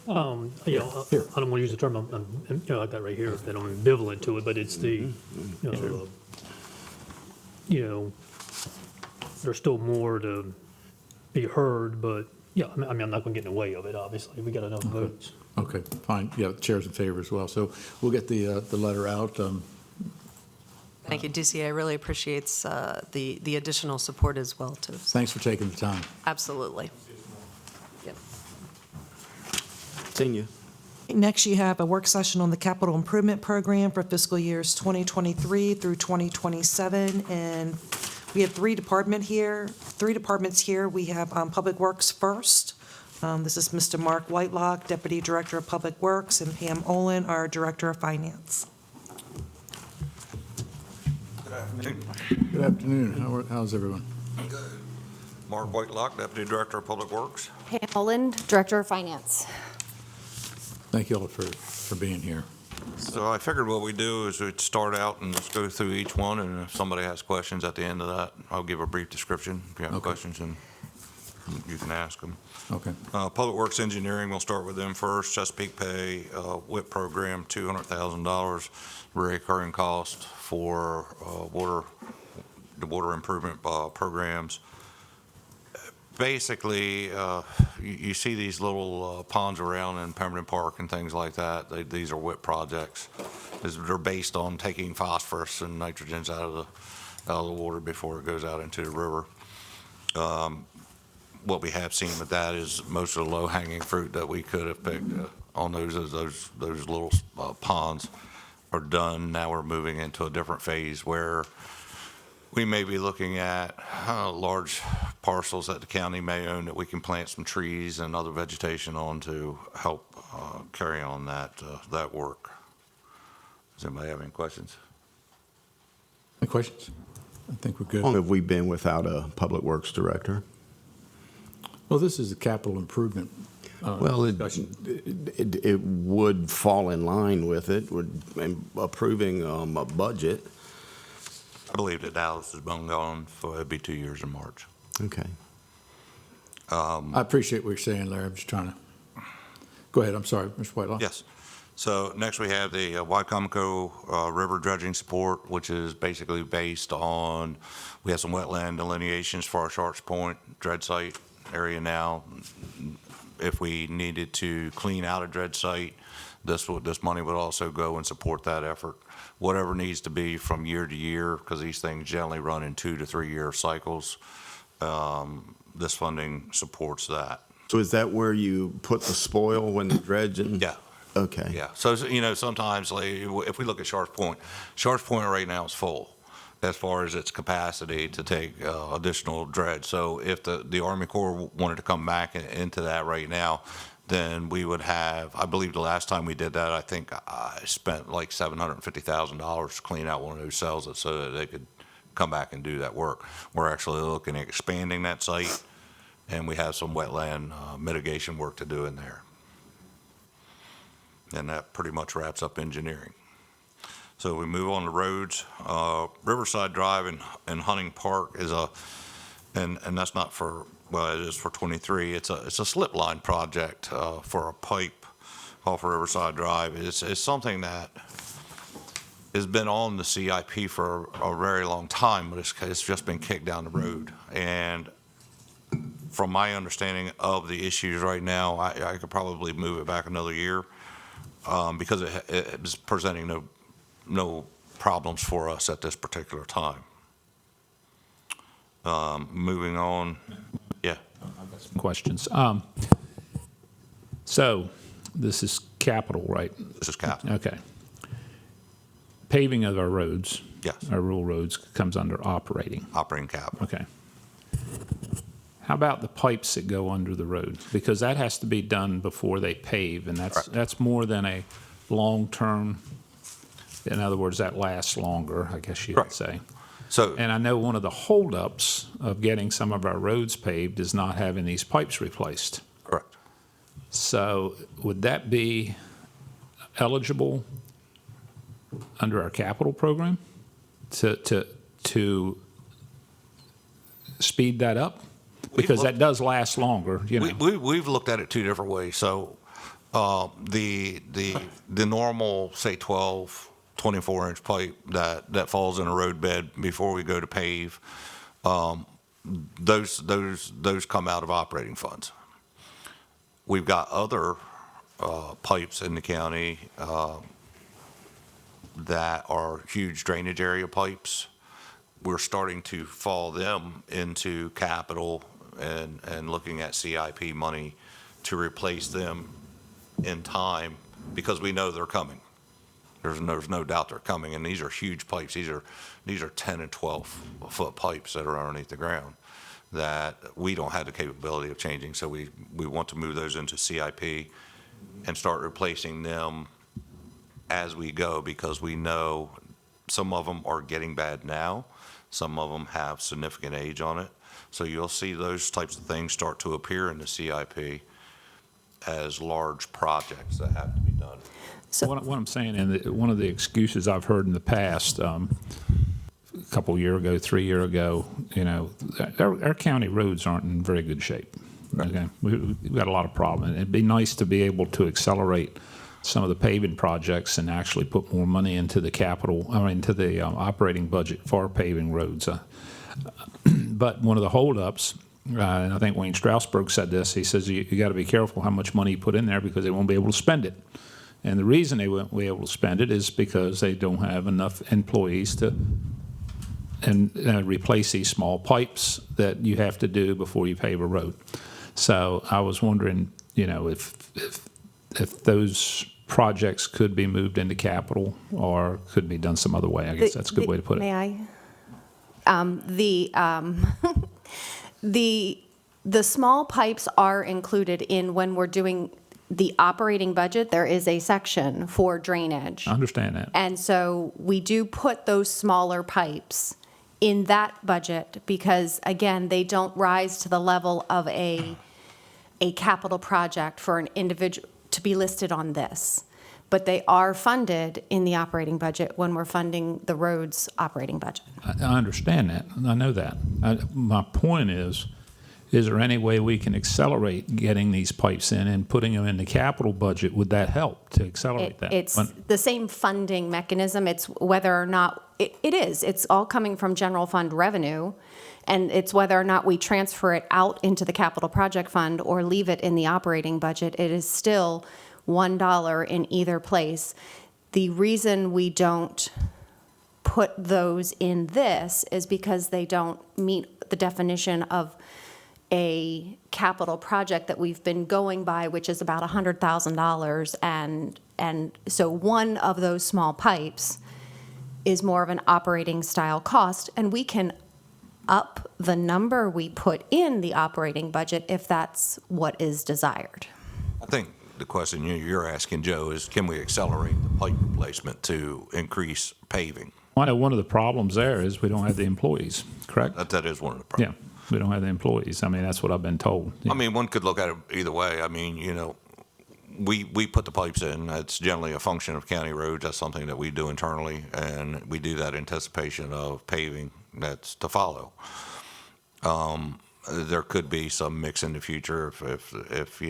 I don't want to use the term, I've got right here, that I'm ambivalent to it, but it's there's still more to be heard, but yeah, I mean, I'm not going to get in the way of it, obviously. We got enough votes. Okay, fine. Yeah, the chair's in favor as well. So we'll get the letter out. Thank you, DCA really appreciates the additional support as well, too. Thanks for taking the time. Absolutely. Yep. Seen you. Next, you have a work session on the capital improvement program for fiscal years 2023 through 2027. And we have three departments here. We have Public Works first. This is Mr. Mark Whitelock, Deputy Director of Public Works, and Pam Olin, our Director of Finance. Good afternoon. Good afternoon. How's everyone? Good. Mark Whitelock, Deputy Director of Public Works. Pam Holland, Director of Finance. Thank you all for being here. So I figured what we do is we'd start out and just go through each one, and if somebody has questions at the end of that, I'll give a brief description. If you have questions, and you can ask them. Okay. Public Works Engineering, we'll start with them first. Chesapeake Pay, WIP program, $200,000 recurring cost for the water improvement programs. Basically, you see these little ponds around in Pemberton Park and things like that. These are WIP projects. They're based on taking phosphorus and nitrogens out of the water before it goes out into the river. What we have seen with that is most of the low-hanging fruit that we could have picked on those little ponds are done. Now we're moving into a different phase where we may be looking at large parcels that the county may own that we can plant some trees and other vegetation on to help carry on that work. Does anybody have any questions? Any questions? I think we're good. How long have we been without a Public Works Director? Well, this is a capital improvement Well, it would fall in line with it, approving a budget. I believe that Dallas has been going for, it'd be 2 years in March. Okay. I appreciate what you're saying, Larry. I'm just trying to, go ahead, I'm sorry, Mr. Whitelock. Yes. So next we have the Wicomico River Dredging Support, which is basically based on, we have some wetland delineations for our Sharks Point dredge site area now. If we needed to clean out a dredge site, this money would also go and support that effort. Whatever needs to be from year to year, because these things generally run in 2 to 3 year cycles, this funding supports that. So is that where you put the spoil when the dredging? Yeah. Okay. Yeah, so, sometimes, like, if we look at Sharks Point right now is full as far as its capacity to take additional dredge. So if the Army Corps wanted to come back into that right now, then we would have, I believe the last time we did that, I think I spent like $750,000 to clean out one of those cells so that they could come back and do that work. We're actually looking at expanding that site, and we have some wetland mitigation work to do in there. And that pretty much wraps up engineering. So we move on to roads. Riverside Drive and Hunting Park is and that's not for, well, it is for 23. It's a slip line project for a pipe off of Riverside Drive. It's something that has been on the CIP for a very long time, but it's just been kicked down the road. And from my understanding of the issues right now, I could probably move it back another year. Because it is presenting no problems for us at this particular time. Moving on, yeah. I've got some questions. So this is capital, right? This is capital. Okay. Paving of our roads. Yes. Our rural roads comes under operating. Operating capital. Okay. How about the pipes that go under the road? Because that has to be done before they pave, and that's more than a long-term, in other words, that lasts longer, I guess you could say. So, and I know one of the holdups of getting some of our roads paved is not having these pipes replaced. Correct. So would that be eligible under our capital program to speed that up? Because that does last longer, We've looked at it two different ways. So the normal, say, 12, 24-inch pipe that falls in a road bed before we go to pave, those come out of operating funds. We've got other pipes in the county that are huge drainage area pipes. We're starting to fall them into capital and looking at CIP money to replace them in time because we know they're coming. There's no doubt they're coming, and these are huge pipes. These are 10 and 12 foot pipes that are underneath the ground that we don't have the capability of changing. So we want to move those into CIP and start replacing them as we go, because we know some of them are getting bad now. Some of them have significant age on it. So you'll see those types of things start to appear in the CIP as large projects that have to be done. So what I'm saying, and one of the excuses I've heard in the past, a couple year ago, 3 year ago, our county roads aren't in very good shape. Okay, we've got a lot of problems. It'd be nice to be able to accelerate some of the paving projects and actually put more money into the into the operating budget for paving roads. But one of the holdups, and I think Wayne Strausberg said this, he says you got to be careful how much money you put in there because they won't be able to spend it. And the reason they won't be able to spend it is because they don't have enough employees to replace these small pipes that you have to do before you pave a road. So I was wondering, if those projects could be moved into capital or could be done some other way. I guess that's a good way to put it. May I? The small pipes are included in when we're doing the operating budget. There is a section for drainage. I understand that. And so we do put those smaller pipes in that budget because, again, they don't rise to the level of a capital project for an individual to be listed on this. But they are funded in the operating budget when we're funding the roads operating budget. I understand that. I know that. My point is is there any way we can accelerate getting these pipes in and putting them in the capital budget? Would that help to accelerate that? It's the same funding mechanism. It's whether or not, it is. It's all coming from general fund revenue, and it's whether or not we transfer it out into the capital project fund or leave it in the operating budget. It is still $1 in either place. The reason we don't put those in this is because they don't meet the definition of a capital project that we've been going by, which is about $100,000. And so one of those small pipes is more of an operating style cost, and we can up the number we put in the operating budget if that's what is desired. I think the question you're asking, Joe, is can we accelerate the pipe replacement to increase paving? I know one of the problems there is we don't have the employees, correct? That is one of the Yeah, problems. we don't have the employees. I mean, that's what I've been told. I mean, one could look at it either way. I mean, we put the pipes in. It's generally a function of county roads. That's something that we do internally, and we do that in anticipation of paving that's to follow. There could be some mix in the future if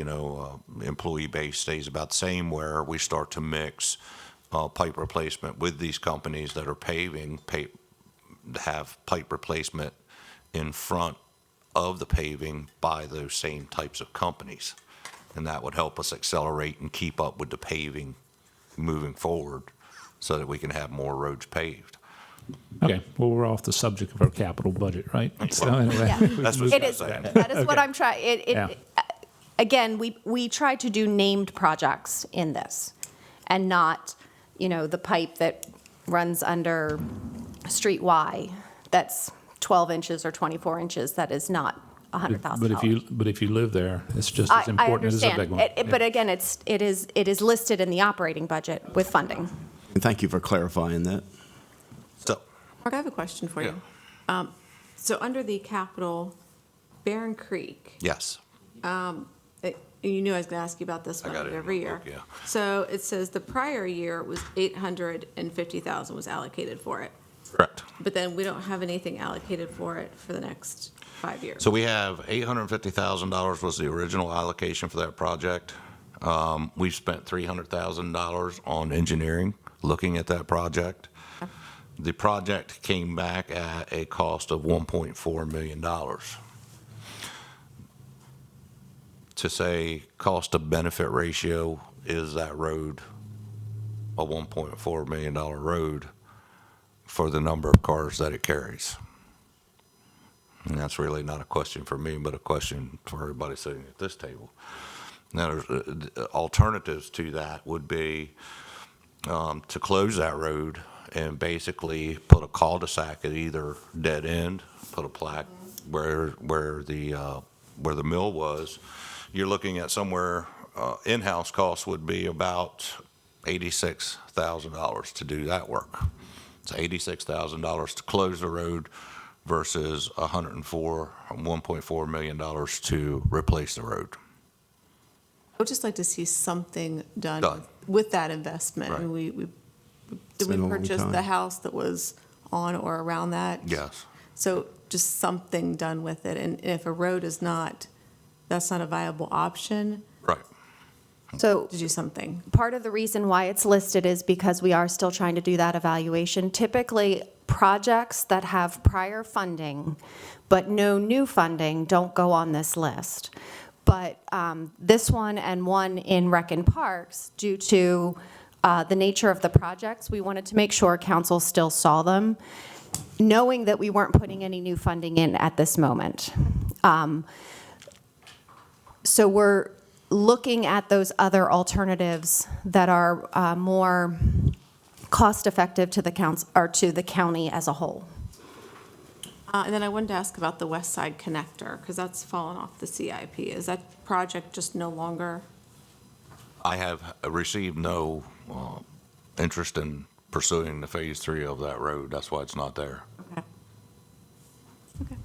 employee base stays about the same, where we start to mix pipe replacement with these companies that are paving, have pipe replacement in front of the paving by those same types of companies. And that would help us accelerate and keep up with the paving moving forward so that we can have more roads paved. Okay, well, we're off the subject of our capital budget, right? So anyway, Yeah. That's what It you're is, saying. that is what I'm trying, Yeah. again, we try to do named projects in this, and not, the pipe that runs under Street Y, that's 12 inches or 24 inches, that is not $100,000. But if you live there, it's just as important as a big one. I understand, but again, it is listed in the operating budget with funding. And thank you for clarifying that. So, Mark, I have a question for you. So under the capital, Barron Creek, yes. you knew I was going to ask you about this I one got it in every my year. book, yeah. So it says the prior year was $850,000 was allocated for it, Correct. but then we don't have anything allocated for it for the next 5 years. So we have $850,000 was the original allocation for that project. We've spent $300,000 on engineering, looking at that project. The project came back at a cost of $1.4 million. To say cost to benefit ratio, is that road a $1.4 million road for the number of cars that it carries? And that's really not a question for me, but a question for everybody sitting at this table. Now, there's alternatives to that would be to close that road and basically put a cul-de-sac at either dead end, put a plaque where the mill was. You're looking at somewhere, in-house costs would be about $86,000 to do that work. It's $86,000 to close the road versus $1.4 million to replace the road. I would just like to see something done Done. with that investment. Right. And we It's did we been a long purchase time. the house that was on or around that? Yes. So just something done with it. And if a road is not, that's not a viable option, Right. So to do something. part of the reason why it's listed is because we are still trying to do that evaluation. Typically, projects that have prior funding but no new funding don't go on this list. But this one and one in Rec and Parks, due to the nature of the projects, we wanted to make sure council still saw them, knowing that we weren't putting any new funding in at this moment. So we're looking at those other alternatives that are more cost-effective to the council, or to the county as a whole. And then I wanted to ask about the West Side Connector, because that's fallen off the CIP. Is that project just no longer? I have received no interest in pursuing the Phase 3 of that road. That's why it's not there. Okay. Okay.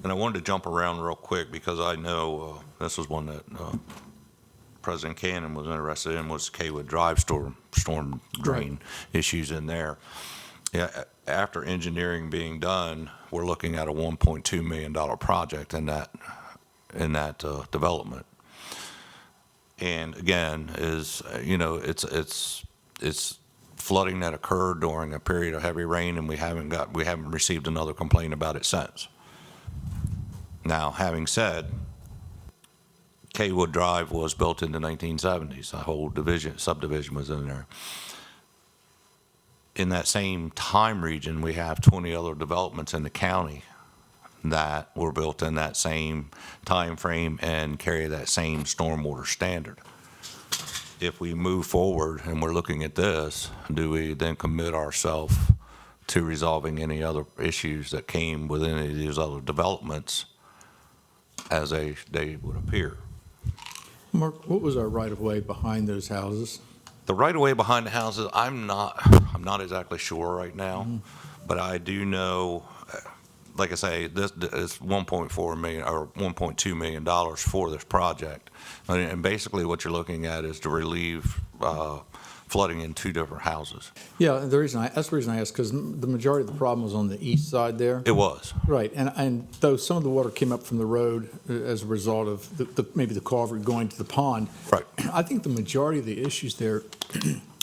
And I wanted to jump around real quick because I know this was one that President Cannon was interested in, was Kaywood Drive storm drain issues in there. Yeah, after engineering being done, we're looking at a $1.2 million project, and that development. And again, it's flooding that occurred during a period of heavy rain, and we haven't received another complaint about it since. Now, having said, Kaywood Drive was built in the 1970s. The whole subdivision was in there. In that same time region, we have 20 other developments in the county that were built in that same time frame and carry that same stormwater standard. If we move forward and we're looking at this, do we then commit ourselves to resolving any other issues that came within any of these other developments as they would appear? Mark, what was our right-of-way behind those houses? The right-of-way behind the houses, I'm not exactly sure right now, but I do know, like I say, this is $1.4 million or $1.2 million for this project. And basically what you're looking at is to relieve flooding in 2 different houses. Yeah, that's the reason I asked, because the majority of the problem was on the east side there. It was. Right, and though some of the water came up from the road as a result of maybe the culvert going to the pond. Right. I think the majority of the issues there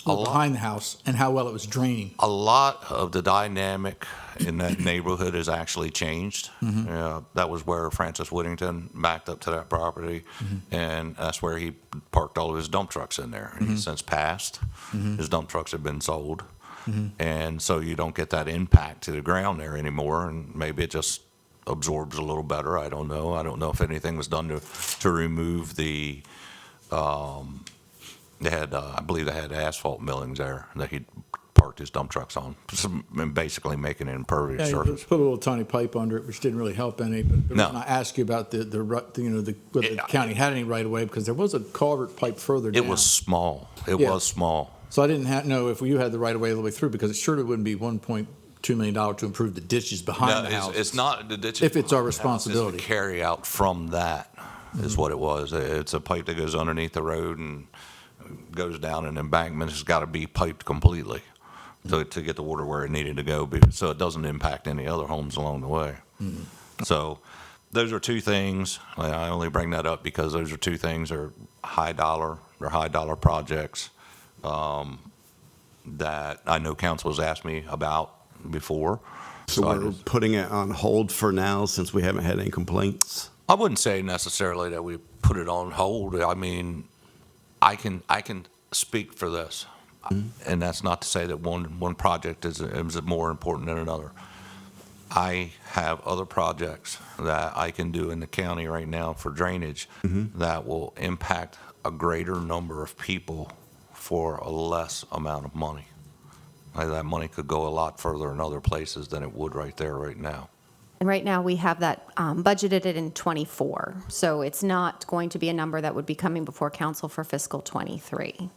were behind the house and how well it was draining. A lot of the dynamic in that neighborhood has actually changed. That was where Francis Whittington backed up to that property, and that's where he parked all of his dump trucks in there. And he's since passed. His dump trucks have been sold. And so you don't get that impact to the ground there anymore, and maybe it just absorbs a little better. I don't know. I don't know if anything was done to remove the, I believe they had asphalt millings there that he parked his dump trucks on, basically making it impervious Yeah, surface. put a little tiny pipe under it, which didn't really help any. But No. I asked you about whether the county had any right of way, because there was a culvert pipe further down. It was small. It Yeah. was small. So I didn't know if you had the right of way all the way through, because it surely wouldn't be $1.2 million to improve the ditches behind the house. It's not the ditches. If it's our behind the house, responsibility. It's the carry out from that is what it was. It's a pipe that goes underneath the road and goes down an embankment. It's got to be piped completely to get the water where it needed to go, so it doesn't impact any other homes along the way. So those are 2 things. I only bring that up because those are 2 things that are high dollar projects that I know council has asked me about before. So we're putting it on hold for now since we haven't had any complaints? I wouldn't say necessarily that we put it on hold. I mean, I can speak for this, and that's not to say that one project is more important than another. I have other projects that I can do in the county right now for drainage that will impact a greater number of people for a less amount of money. That money could go a lot further in other places than it would right there, right now. And right now, we have that budgeted in '24, so it's not going to be a number that would be coming before council for fiscal '23.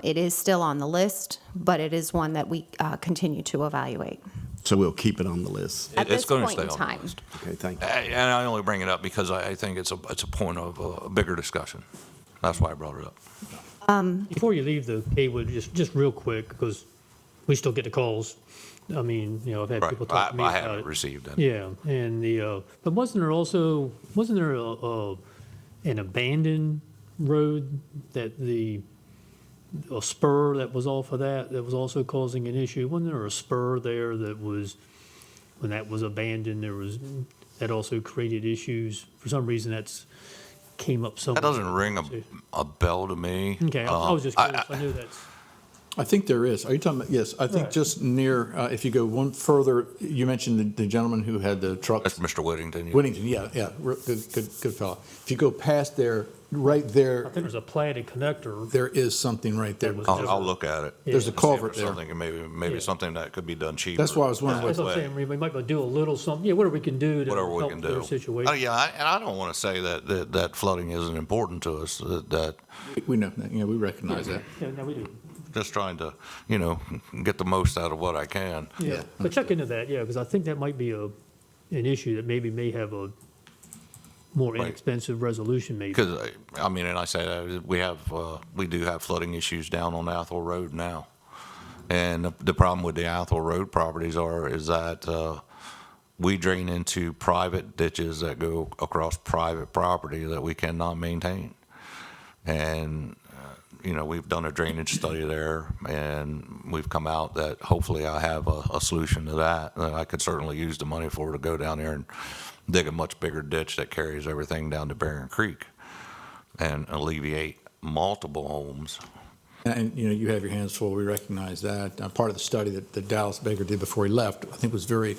It is still on the list, but it is one that we continue to evaluate. So we'll keep it on the list? At this going to point stay in on time. the list. Okay, thank you. And I only bring it up because I think it's a point of a bigger discussion. That's why I brought it up. Before you leave the Kaywood, just real quick, because we still get the calls. I mean, I've had Right. people talk to me I about haven't it. received that. Yeah, and but wasn't there an abandoned road that a spur that was off of that was also causing an issue? Wasn't there a spur there that was, when that was abandoned, that also created issues? For some reason, that's came up somewhere. That doesn't ring a bell to me. Okay, I was just curious. I knew that's. I think there is. Are you talking about, yes, I think Right. just near, if you go one further, you mentioned the gentleman who had the trucks. That's Mr. Whittington. Whittington, yeah, good fellow. If you go past there, right there, I think there's a platted connector. there is something right there. I'll look at it. There's a and see if culvert there's there. something, maybe Yeah. something that could be done cheaper. That's why I was wondering That's what I'm saying, we might be able to do a little something, whatever we can do to Whatever we help can their do. situation. Yeah, and I don't want to say that flooding isn't important to us, that We know that, we recognize that. Yeah, no, we do. just trying to, get the most out of what I can. Yeah, but check into that, yeah, because I think that might be an issue that maybe may have a more Right. inexpensive resolution maybe. Because, and I say that, we do have flooding issues down on Athol Road now. And the problem with the Athol Road properties is that we drain into private ditches that go across private property that we cannot maintain. And, we've done a drainage study there, and we've come out that hopefully I have a solution to that. And I could certainly use the money for to go down there and dig a much bigger ditch that carries everything down to Barron Creek and alleviate multiple homes. And, you have your hands full, we recognize that. Part of the study that Dallas Baker did before he left, I think was very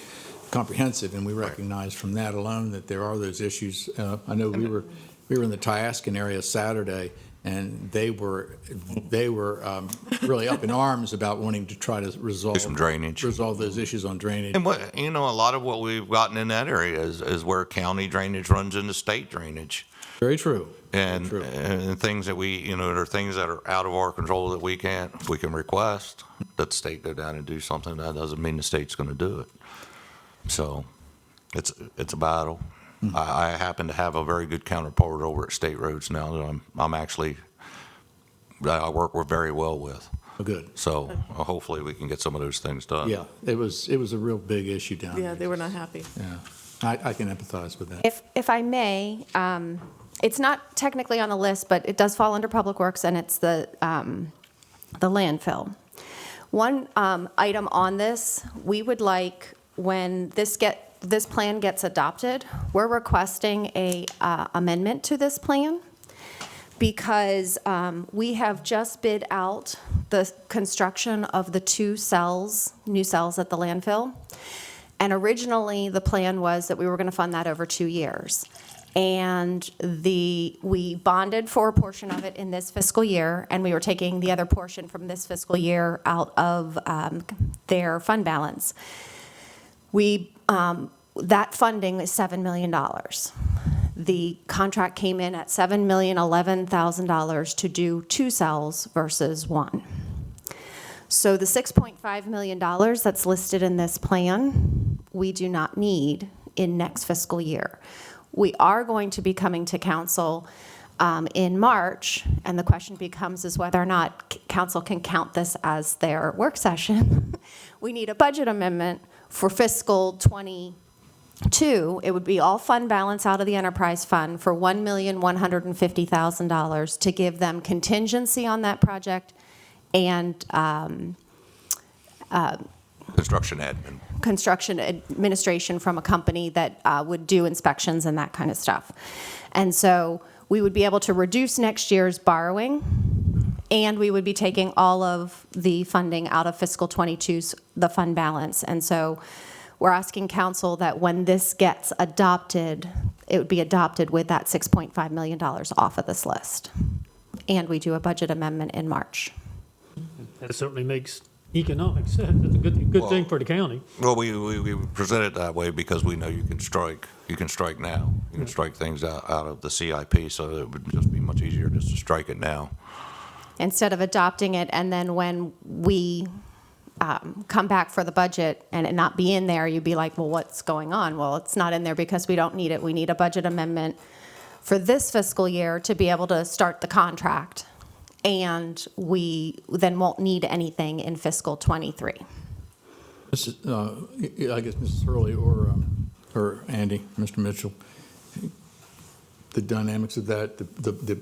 comprehensive, and we recognized from that alone that there are those issues. I know we were in the Tyascan area Saturday, and they were really up in arms about wanting to try to resolve Some drainage. resolve those issues on drainage. And a lot of what we've gotten in that area is where county drainage runs into state drainage. Very true. And, True. and things that we, there are things that are out of our control that we can request that the state go down and do something. That doesn't mean the state's going to do it. So it's a battle. I happen to have a very good counterpart over at State Roads now that I work very well with. Oh, good. So hopefully we can get some of those things done. Yeah, it was a real big issue down there. Yeah, they were not happy. Yeah, I can empathize with that. If I may, it's not technically on the list, but it does fall under Public Works, and it's the landfill. One item on this, we would like, when this plan gets adopted, we're requesting a amendment to this plan, because we have just bid out the construction of the new cells at the landfill. And originally, the plan was that we were going to fund that over 2 years. And we bonded for a portion of it in this fiscal year, and we were taking the other portion from this fiscal year out of their fund balance. That funding is $7 million. The contract came in at $7,011,000 to do 2 cells versus 1. So the $6.5 million that's listed in this plan, we do not need in next fiscal year. We are going to be coming to council in March, and the question becomes is whether or not council can count this as their work session. We need a budget amendment for fiscal 22. It would be all fund balance out of the enterprise fund for $1,150,000 to give them contingency on that project and Construction admin. construction administration from a company that would do inspections and that kind of stuff. And so we would be able to reduce next year's borrowing, and we would be taking all of the funding out of fiscal 22's the fund balance. And so we're asking council that when this gets adopted, it would be adopted with that $6.5 million off of this list. And we do a budget amendment in March. That certainly makes economic sense. It's a good thing for the county. Well, we present it that way because we know you can strike now. You can strike things out of the CIP, so it would just be much easier just to strike it now. Instead of adopting it, and then when we come back for the budget and it not be in there, you'd be like, well, what's going on? Well, it's not in there because we don't need it. We need a budget amendment for this fiscal year to be able to start the contract. And we then won't need anything in fiscal 23. I guess Mrs. Hurley or Andy, Mr. Mitchell, the dynamics of that,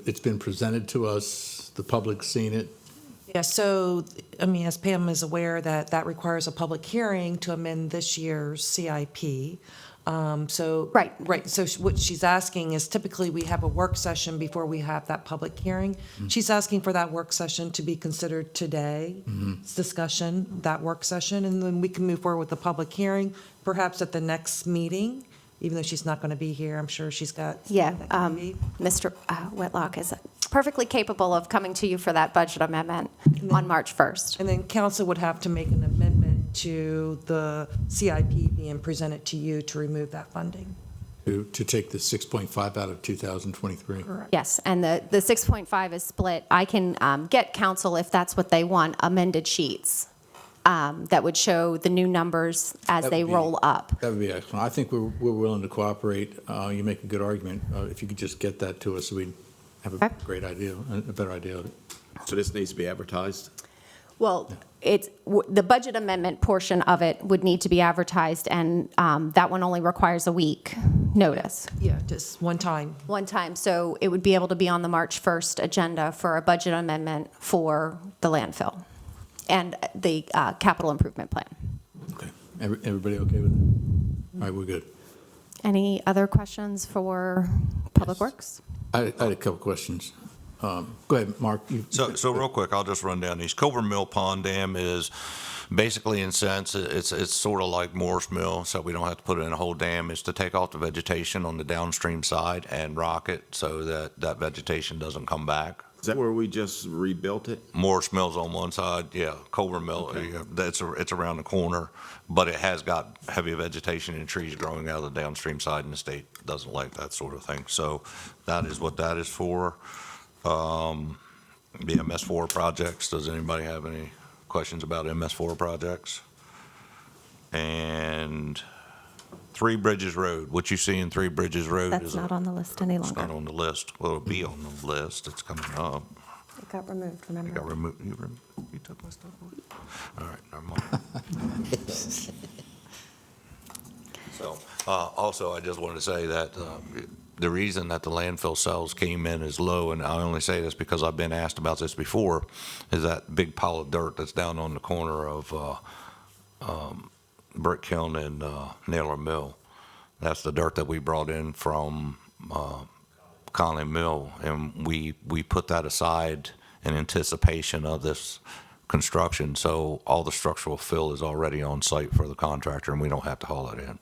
it's been presented to us, the public's seen it. Yeah, so, as Pam is aware, that requires a public hearing to amend this year's CIP. Right. So what she's asking is typically we have a work session before we have that public hearing. Mm-hmm. She's asking for that work session to be considered today, discussion, that work session, and then we can move forward with the public hearing, perhaps at the next meeting, even though she's not going to be here. I'm sure she's got. Yeah, Mr. Whitlock is perfectly capable of coming to you for that budget amendment on March 1st. And then council would have to make an amendment to the CIP being presented to you to remove that funding. To take the 6.5 out of 2023. Correct. Yes, and the 6.5 is split. I can get council, if that's what they want, amended sheets that would show the new numbers as they roll up. That would be excellent. I think we're willing to cooperate. You make a good argument. If you could just get that to us, so we'd have a great idea, a better idea of it. So this needs to be advertised? Well, the budget amendment portion of it would need to be advertised, and that one only requires a week notice. Yeah, just one time. One time, so it would be able to be on the March 1st agenda for a budget amendment for the landfill and the capital improvement plan. Okay. Everybody okay with it? All right, we're good. Any other questions for Public Works? I had a couple questions. Go ahead, Mark. So real quick, I'll just run down these. Culver Mill Pond Dam is basically, in a sense, it's sort of like Morris Mill, so we don't have to put it in a whole dam. It's to take off the vegetation on the downstream side and rock it so that that vegetation doesn't come back. Is that where we just rebuilt it? Morris Mill's on one side, yeah. Culver Mill, yeah, it's around the corner, but it has got heavy vegetation and trees growing out of the downstream side, and the state doesn't like that sort of thing. So that is what that is for. The MS4 projects, does anybody have any questions about MS4 projects? And Three Bridges Road, what you see in Three Bridges Road That's is not on the list any it's longer. not on the list. Well, it'll be on the list, it's coming up. It got removed, It remember? got removed, you took my stuff away? All right, never mind. So, also, I just wanted to say that the reason that the landfill sales came in as low, and I only say this because I've been asked about this before, is that big pile of dirt that's down on the corner of Brick Kiln and Naylor Mill. That's the dirt that we brought in from Conley Mill, and we put that aside in anticipation of this construction, so all the structural fill is already on site for the contractor, and we don't have to haul it in.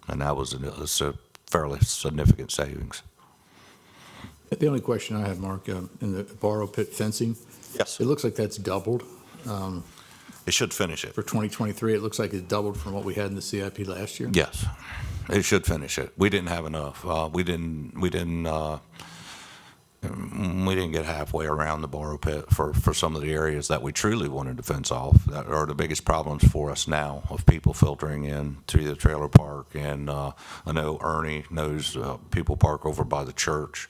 And that was a fairly significant savings. The only question I have, Mark, in the borrow pit fencing, Yes. it looks like that's doubled. It should finish it. For 2023, it looks like it's doubled from what we had in the CIP last year. Yes, it should finish it. We didn't have enough. We didn't get halfway around the borrow pit for some of the areas that we truly wanted to fence off. That are the biggest problems for us now, of people filtering in to the trailer park. And I know Ernie knows people park over by the church,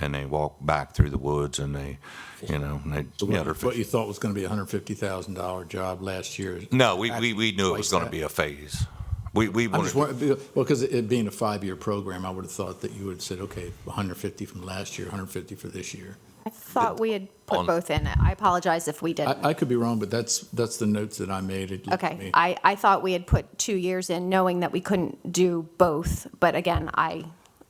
and they walk back through the woods, and they, So they're what you thought was going to be a $150,000 job last year? No, we knew it was going to be a phase. We I'm just wanted, wondering, well, because it being a 5-year program, I would have thought that you would have said, okay, 150 from last year, 150 for this year. I thought we had put both in it. I apologize if we didn't. I could be wrong, but that's the notes that I made. It looked to Okay, me. I thought we had put 2 years in, knowing that we couldn't do both, but again,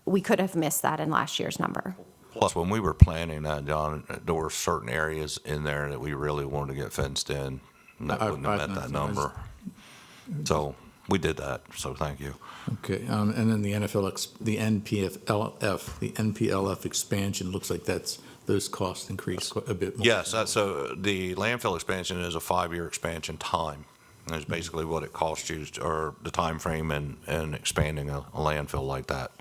we could have missed that in last year's number. plus, when we were planning that, John, there were certain areas in there that we really wanted to get fenced in, and that wouldn't have met that number. So we did that, so thank you. Okay, and then the Nplf expansion, looks like those costs increased quite a bit more. Yes, so the landfill expansion is a 5-year expansion time. And it's basically what it costs you, or the time frame in expanding a landfill like that.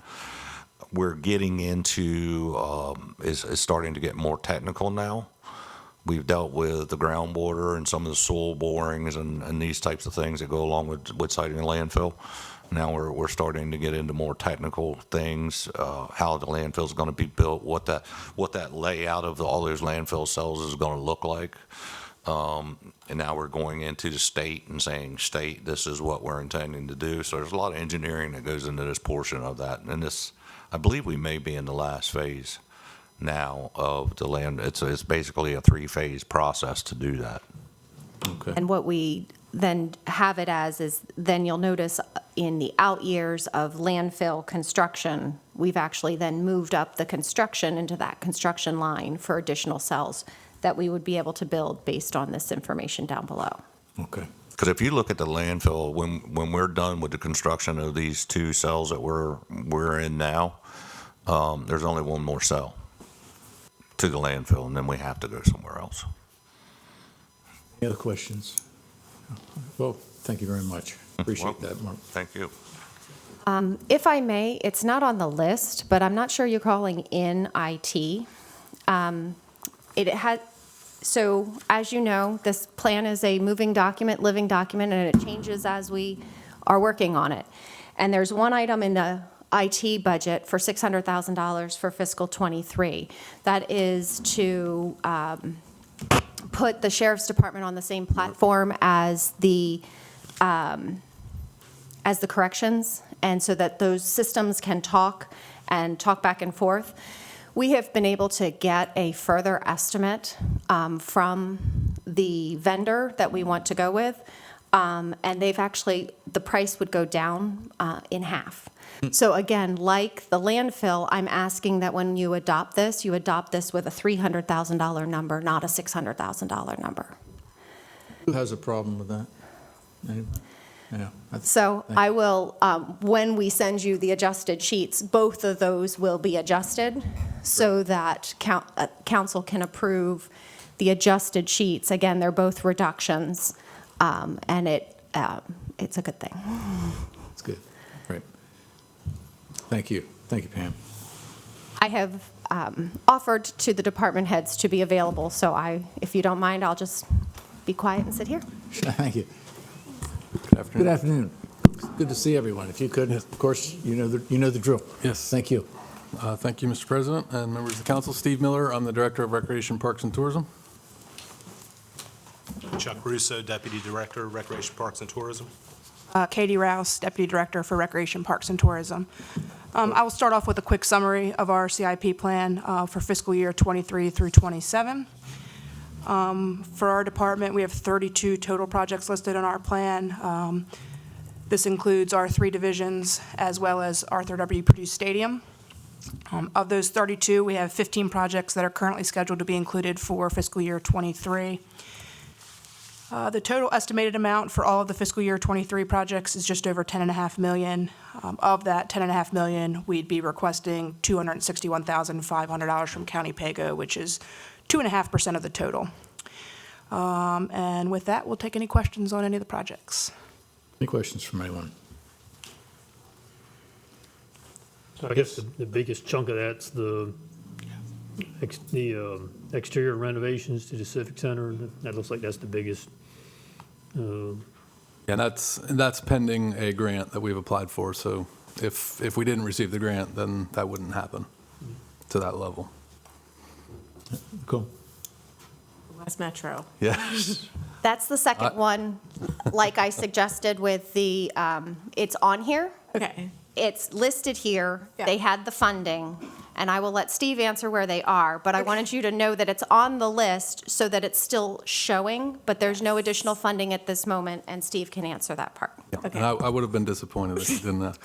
We're getting into, is starting to get more technical now. We've dealt with the groundwater and some of the soil borings and these types of things that go along with siting a landfill. Now we're starting to get into more technical things, how the landfill is going to be built, what that layout of all those landfill cells is going to look like. And now we're going into the state and saying, state, this is what we're intending to do. So there's a lot of engineering that goes into this portion of that. And this, I believe we may be in the last phase now of the land. It's basically a 3-phase process to do that. Okay. And what we then have it as is, then you'll notice in the out years of landfill construction, we've actually then moved up the construction into that construction line for additional cells that we would be able to build based on this information down below. Okay. Because if you look at the landfill, when we're done with the construction of these 2 cells that we're in now, there's only one more cell to the landfill, and then we have to go somewhere else. Any other questions? Well, thank you very much. Appreciate that, Mark. Thank you. If I may, it's not on the list, but I'm not sure you're calling in IT. So as you know, this plan is a moving document, living document, and it changes as we are working on it. And there's one item in the IT budget for $600,000 for fiscal '23. That is to put the sheriff's department on the same platform as the corrections, and so that those systems can talk back and forth. We have been able to get a further estimate from the vendor that we want to go with, and the price would go down in half. So again, like the landfill, I'm asking that when you adopt this with a $300,000 number, not a $600,000 number. Who has a problem with that? Anybody? Yeah. So I will, when we send you the adjusted sheets, both of those will be adjusted so that council can approve the adjusted sheets. Again, they're both reductions, and it's a good thing. That's good. Great. Thank you. Thank you, Pam. I have offered to the department heads to be available, so if you don't mind, I'll just be quiet and sit here. Thank you. Good afternoon. Good afternoon. Good to see everyone. If you could, of course, you know the drill. Yes. Thank you. Thank you, Mr. President and members of the council. Steve Miller, I'm the Director of Recreation, Parks, and Tourism. Chuck Russo, Deputy Director, Recreation, Parks, and Tourism. Katie Rouse, Deputy Director for Recreation, Parks, and Tourism. I will start off with a quick summary of our CIP plan for fiscal year 23 through 27. For our department, we have 32 total projects listed on our plan. This includes our 3 divisions as well as Arthur W. Purdue Stadium. Of those 32, we have 15 projects that are currently scheduled to be included for fiscal year 23. The total estimated amount for all of the fiscal year 23 projects is just over $10.5 million. Of that $10.5 million, we'd be requesting $261,500 from County Pago, which is 2.5% of the total. And with that, we'll take any questions on any of the projects. Any questions from anyone? So I guess the biggest chunk of that's the exterior renovations to the Civic Center. That looks like that's the biggest. Yeah, that's pending a grant that we've applied for. So if we didn't receive the grant, then that wouldn't happen to that level. Cool. West Metro. Yes. That's the second one, like I suggested with the, it's on here. Okay. It's listed here. Yeah. They had the funding, and I will let Steve answer where they are, but I wanted you to know that it's on the list so that it's still showing, but there's no additional funding at this moment, and Steve can answer that part. Yeah. Okay. And I would have been disappointed if you didn't.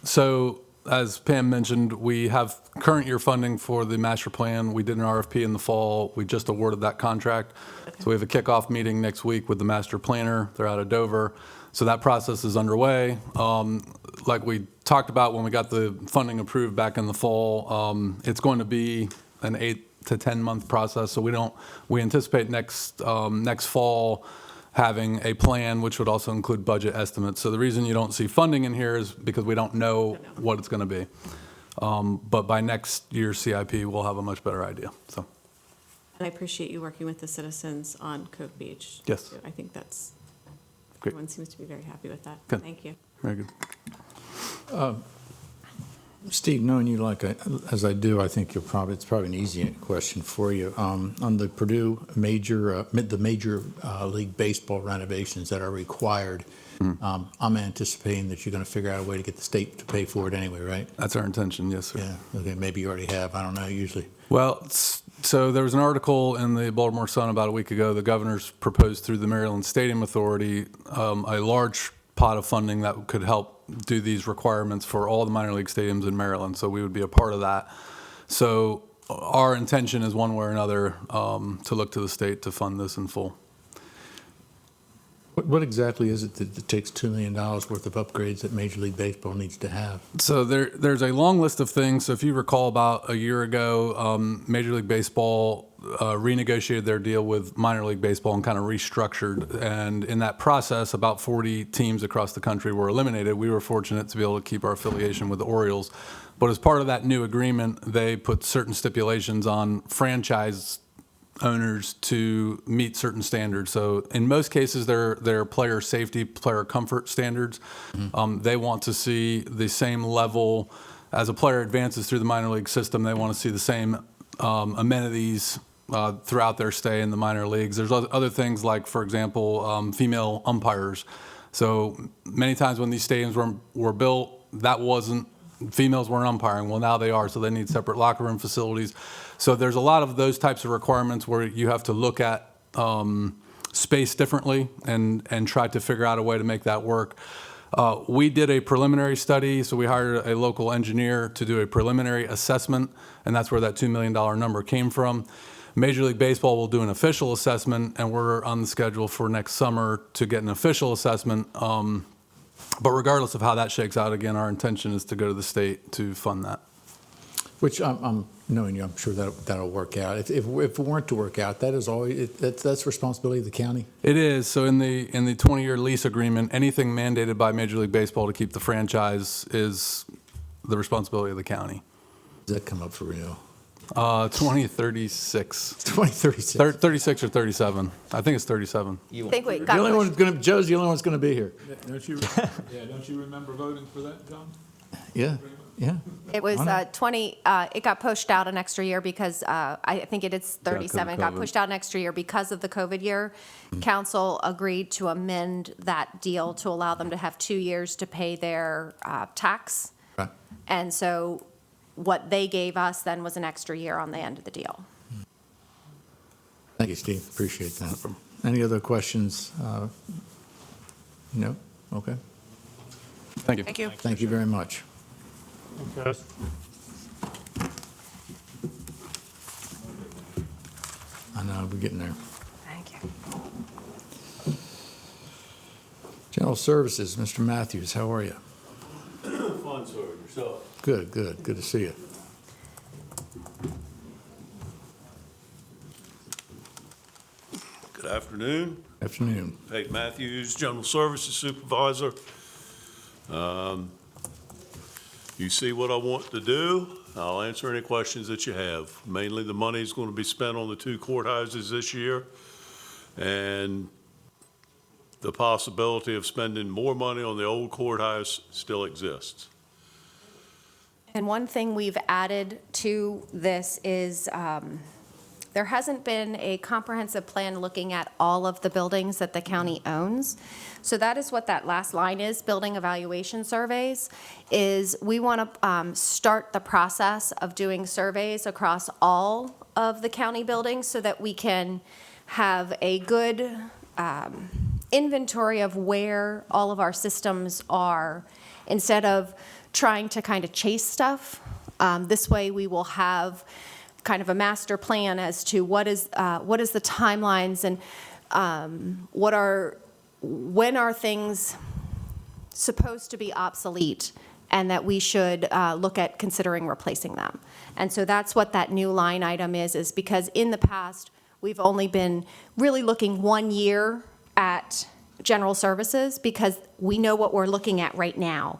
So as Pam mentioned, we have current year funding for the master plan. We did an RFP in the fall. We just awarded that contract. Okay. So we have a kickoff meeting next week with the master planner. They're out of Dover. So that process is underway. Like we talked about when we got the funding approved back in the fall, it's going to be an 8 to 10 month process. So we anticipate next fall having a plan, which would also include budget estimates. So the reason you don't see funding in here is because we don't know what it's going to be. But by next year's CIP, we'll have a much better idea. So. And I appreciate you working with the citizens on Cove Beach. Yes. Too. I think that's, Great. everyone seems to be very happy with that. Good. Thank you. Very good. Steve, knowing you as I do, I think it's probably an easy question for you. On the Purdue the major league baseball renovations that are required, I'm anticipating that you're going to figure out a way to get the state to pay for it anyway, right? That's our intention, yes, sir. Yeah. Okay. Maybe you already have. I don't know. Usually. Well, so there was an article in the Baltimore Sun about a week ago. The governor's proposed through the Maryland Stadium Authority a large pot of funding that could help do these requirements for all the minor league stadiums in Maryland. So we would be a part of that. So our intention is one way or another to look to the state to fund this in full. What exactly is it that it takes $2 million worth of upgrades that Major League Baseball needs to have? So there's a long list of things. So if you recall, about a year ago, Major League Baseball renegotiated their deal with minor league baseball and kind of restructured. And in that process, about 40 teams across the country were eliminated. We were fortunate to be able to keep our affiliation with the Orioles. But as part of that new agreement, they put certain stipulations on franchise owners to meet certain standards. So in most cases, they're player safety, player comfort standards. Mm-hmm. They want to see the same level as a player advances through the minor league system. They want to see the same amenities throughout their stay in the minor leagues. There's other things like, for example, female umpires. So many times when these stadiums were built, females weren't umpiring. Well, now they are, so they need separate locker room facilities. So there's a lot of those types of requirements where you have to look at space differently and try to figure out a way to make that work. We did a preliminary study, so we hired a local engineer to do a preliminary assessment, and that's where that $2 million number came from. Major League Baseball will do an official assessment, and we're on the schedule for next summer to get an official assessment. But regardless of how that shakes out, again, our intention is to go to the state to fund that. Which I'm knowing you, I'm sure that'll work out. If it weren't to work out, that is always that's responsibility of the county. It is. So in the 20-year lease agreement, anything mandated by Major League Baseball to keep the franchise is the responsibility of the county. Does that come up for renewal? 2036. 2036. 36 or 37. I think it's 37. I think we The got only pushed. one's going to Joe's the only one that's going to be here. Don't you remember voting for that, John? Yeah. Yeah. It was Why not? it got pushed out an extra year because I think it is 37. It got COVID. pushed out an extra year because of the COVID year. Council agreed to amend that deal to allow them to have 2 years to pay their tax. Right. And so what they gave us then was an extra year on the end of the deal. Thank you, Steve. Appreciate that. Any other questions? No? Okay. Thank you. Thank you. Thank you very much. Okay. I know, we're getting there. Thank you. General Services, Mr. Matthews, how are you? Fine, sir. Yourself? Good, good. Good to see you. Good afternoon. Afternoon. Pete Matthews, General Services Supervisor. You see what I want to do. I'll answer any questions that you have. Mainly the money is going to be spent on the 2 courthouses this year, and the possibility of spending more money on the old courthouse still exists. And one thing we've added to this is there hasn't been a comprehensive plan looking at all of the buildings that the county owns. So that is what that last line is, building evaluation surveys, is we want to start the process of doing surveys across all of the county buildings so that we can have a good inventory of where all of our systems are instead of trying to kind of chase stuff. This way we will have kind of a master plan as to what is the timelines and when are things supposed to be obsolete and that we should look at considering replacing them. And so that's what that new line item is because in the past, we've only been really looking 1 year at general services because we know what we're looking at right now.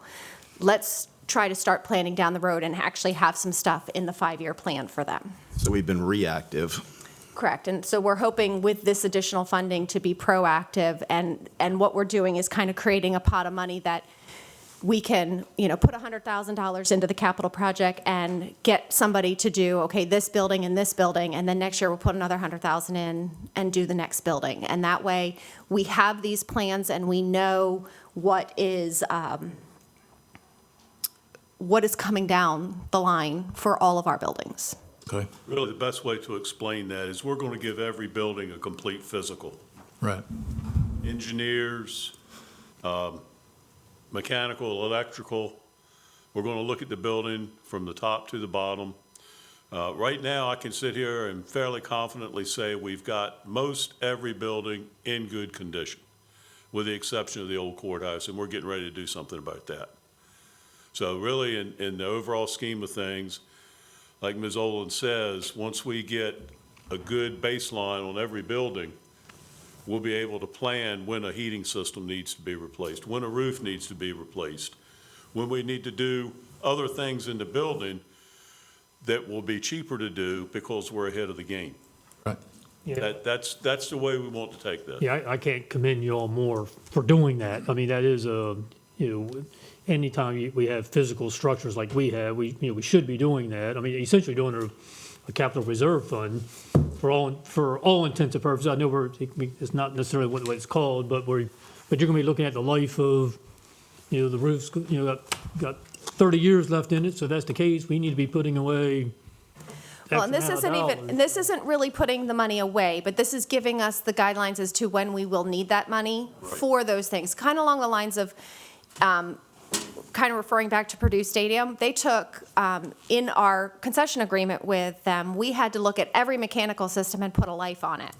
Let's try to start planning down the road and actually have some stuff in the 5-year plan for them. So we've been reactive. Correct. And so we're hoping with this additional funding to be proactive, and what we're doing is kind of creating a pot of money that we can, put $100,000 into the capital project and get somebody to do, okay, this building and this building, and then next year we'll put another $100,000 in and do the next building. And that way we have these plans and we know what is coming down the line for all of our buildings. Okay. Really, the best way to explain that is we're going to give every building a complete physical. Right. Engineers, mechanical, electrical. We're going to look at the building from the top to the bottom. Right now, I can sit here and fairly confidently say we've got most every building in good condition, with the exception of the old courthouse, and we're getting ready to do something about that. So really, in the overall scheme of things, like Ms. Olin says, once we get a good baseline on every building, we'll be able to plan when a heating system needs to be replaced, when a roof needs to be replaced, when we need to do other things in the building that will be cheaper to do because we're ahead of the game. Right. Yeah. That's the way we want to take this. Yeah, I can't commend you all more for doing that. I mean, that is anytime we have physical structures like we have, we should be doing that. I mean, essentially doing a capital reserve fund for all intents and purposes, I know it's not necessarily what it's called, but you're gonna be looking at the life of, the roof's, got 30 years left in it, so if that's the case, we need to be putting away Well, X and this amount of isn't dollars. even, and this isn't really putting the money away, but this is giving us the guidelines as to when we will need that money for those things. Kind of along the lines of, kind of referring back to Purdue Stadium, they took, in our concession agreement with them, we had to look at every mechanical system and put a life on it.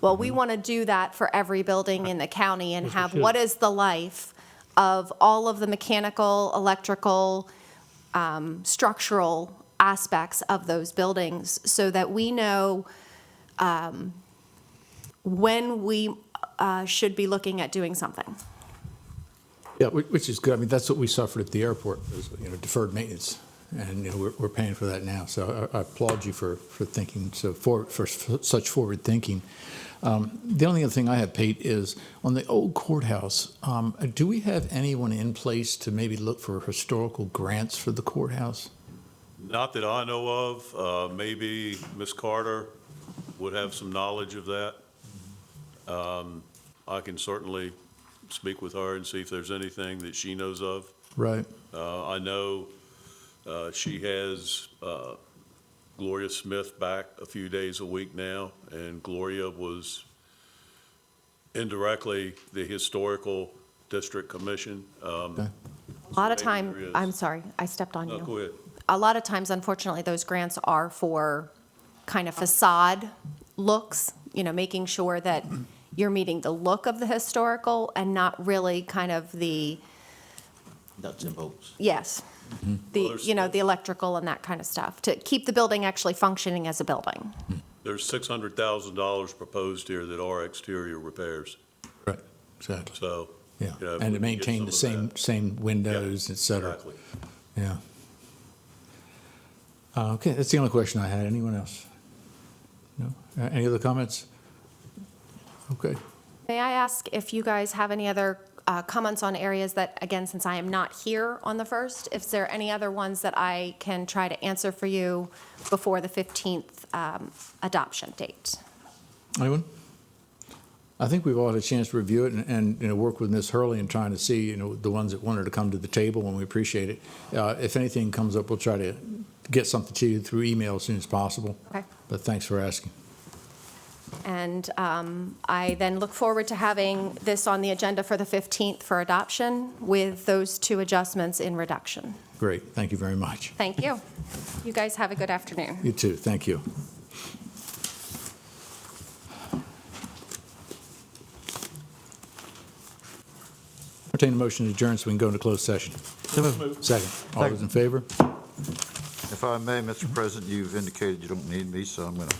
Well, we want to do that for every building in the county and Yes, we have should. what is the life of all of the mechanical, electrical, structural aspects of those buildings so that we know when we should be looking at doing something. Yeah, which is good. I mean, that's what we suffered at the airport, was, deferred maintenance. And, we're paying for that now. So I applaud you for thinking, for such forward thinking. The only other thing I have, Pete, is on the old courthouse, do we have anyone in place to maybe look for historical grants for the courthouse? Not that I know of. Maybe Ms. Carter would have some knowledge of that. I can certainly speak with her and see if there's anything that she knows of. Right. I know she has Gloria Smith back a few days a week now, and Gloria was indirectly the Historical District Commission. A lot of time, There is. I'm sorry, I stepped on No, you. go ahead. A lot of times, unfortunately, those grants are for kind of facade looks, making sure that you're meeting the look of the historical and not really kind of the, Nuts and bolts. yes, the, the electrical and that kind of stuff, to keep the building actually functioning as a building. There's $600,000 proposed here that are exterior repairs. Right, exactly. So, Yeah, if and we to can get maintain the some of same windows, et cetera. Exactly. Yeah. Okay, that's the only question I had. Anyone else? No? Any other comments? Okay. May I ask if you guys have any other comments on areas that, again, since I am not here on the 1st, if there are any other ones that I can try to answer for you before the 15th adoption date? Anyone? I think we've all had a chance to review it and work with Ms. Hurley and trying to see, the ones that wanted to come to the table, and we appreciate it. If anything comes up, we'll try to get something to you through email as soon as possible. Okay. But thanks for asking. And I then look forward to having this on the agenda for the 15th for adoption with those 2 adjustments in reduction. Great, thank you very much. Thank you. You guys have a good afternoon. You too, thank you. Entertain a motion to adjourn so we can go into closed session. Second. All those in favor? If I may, Mr. President, you've indicated you don't need me, so I'm going to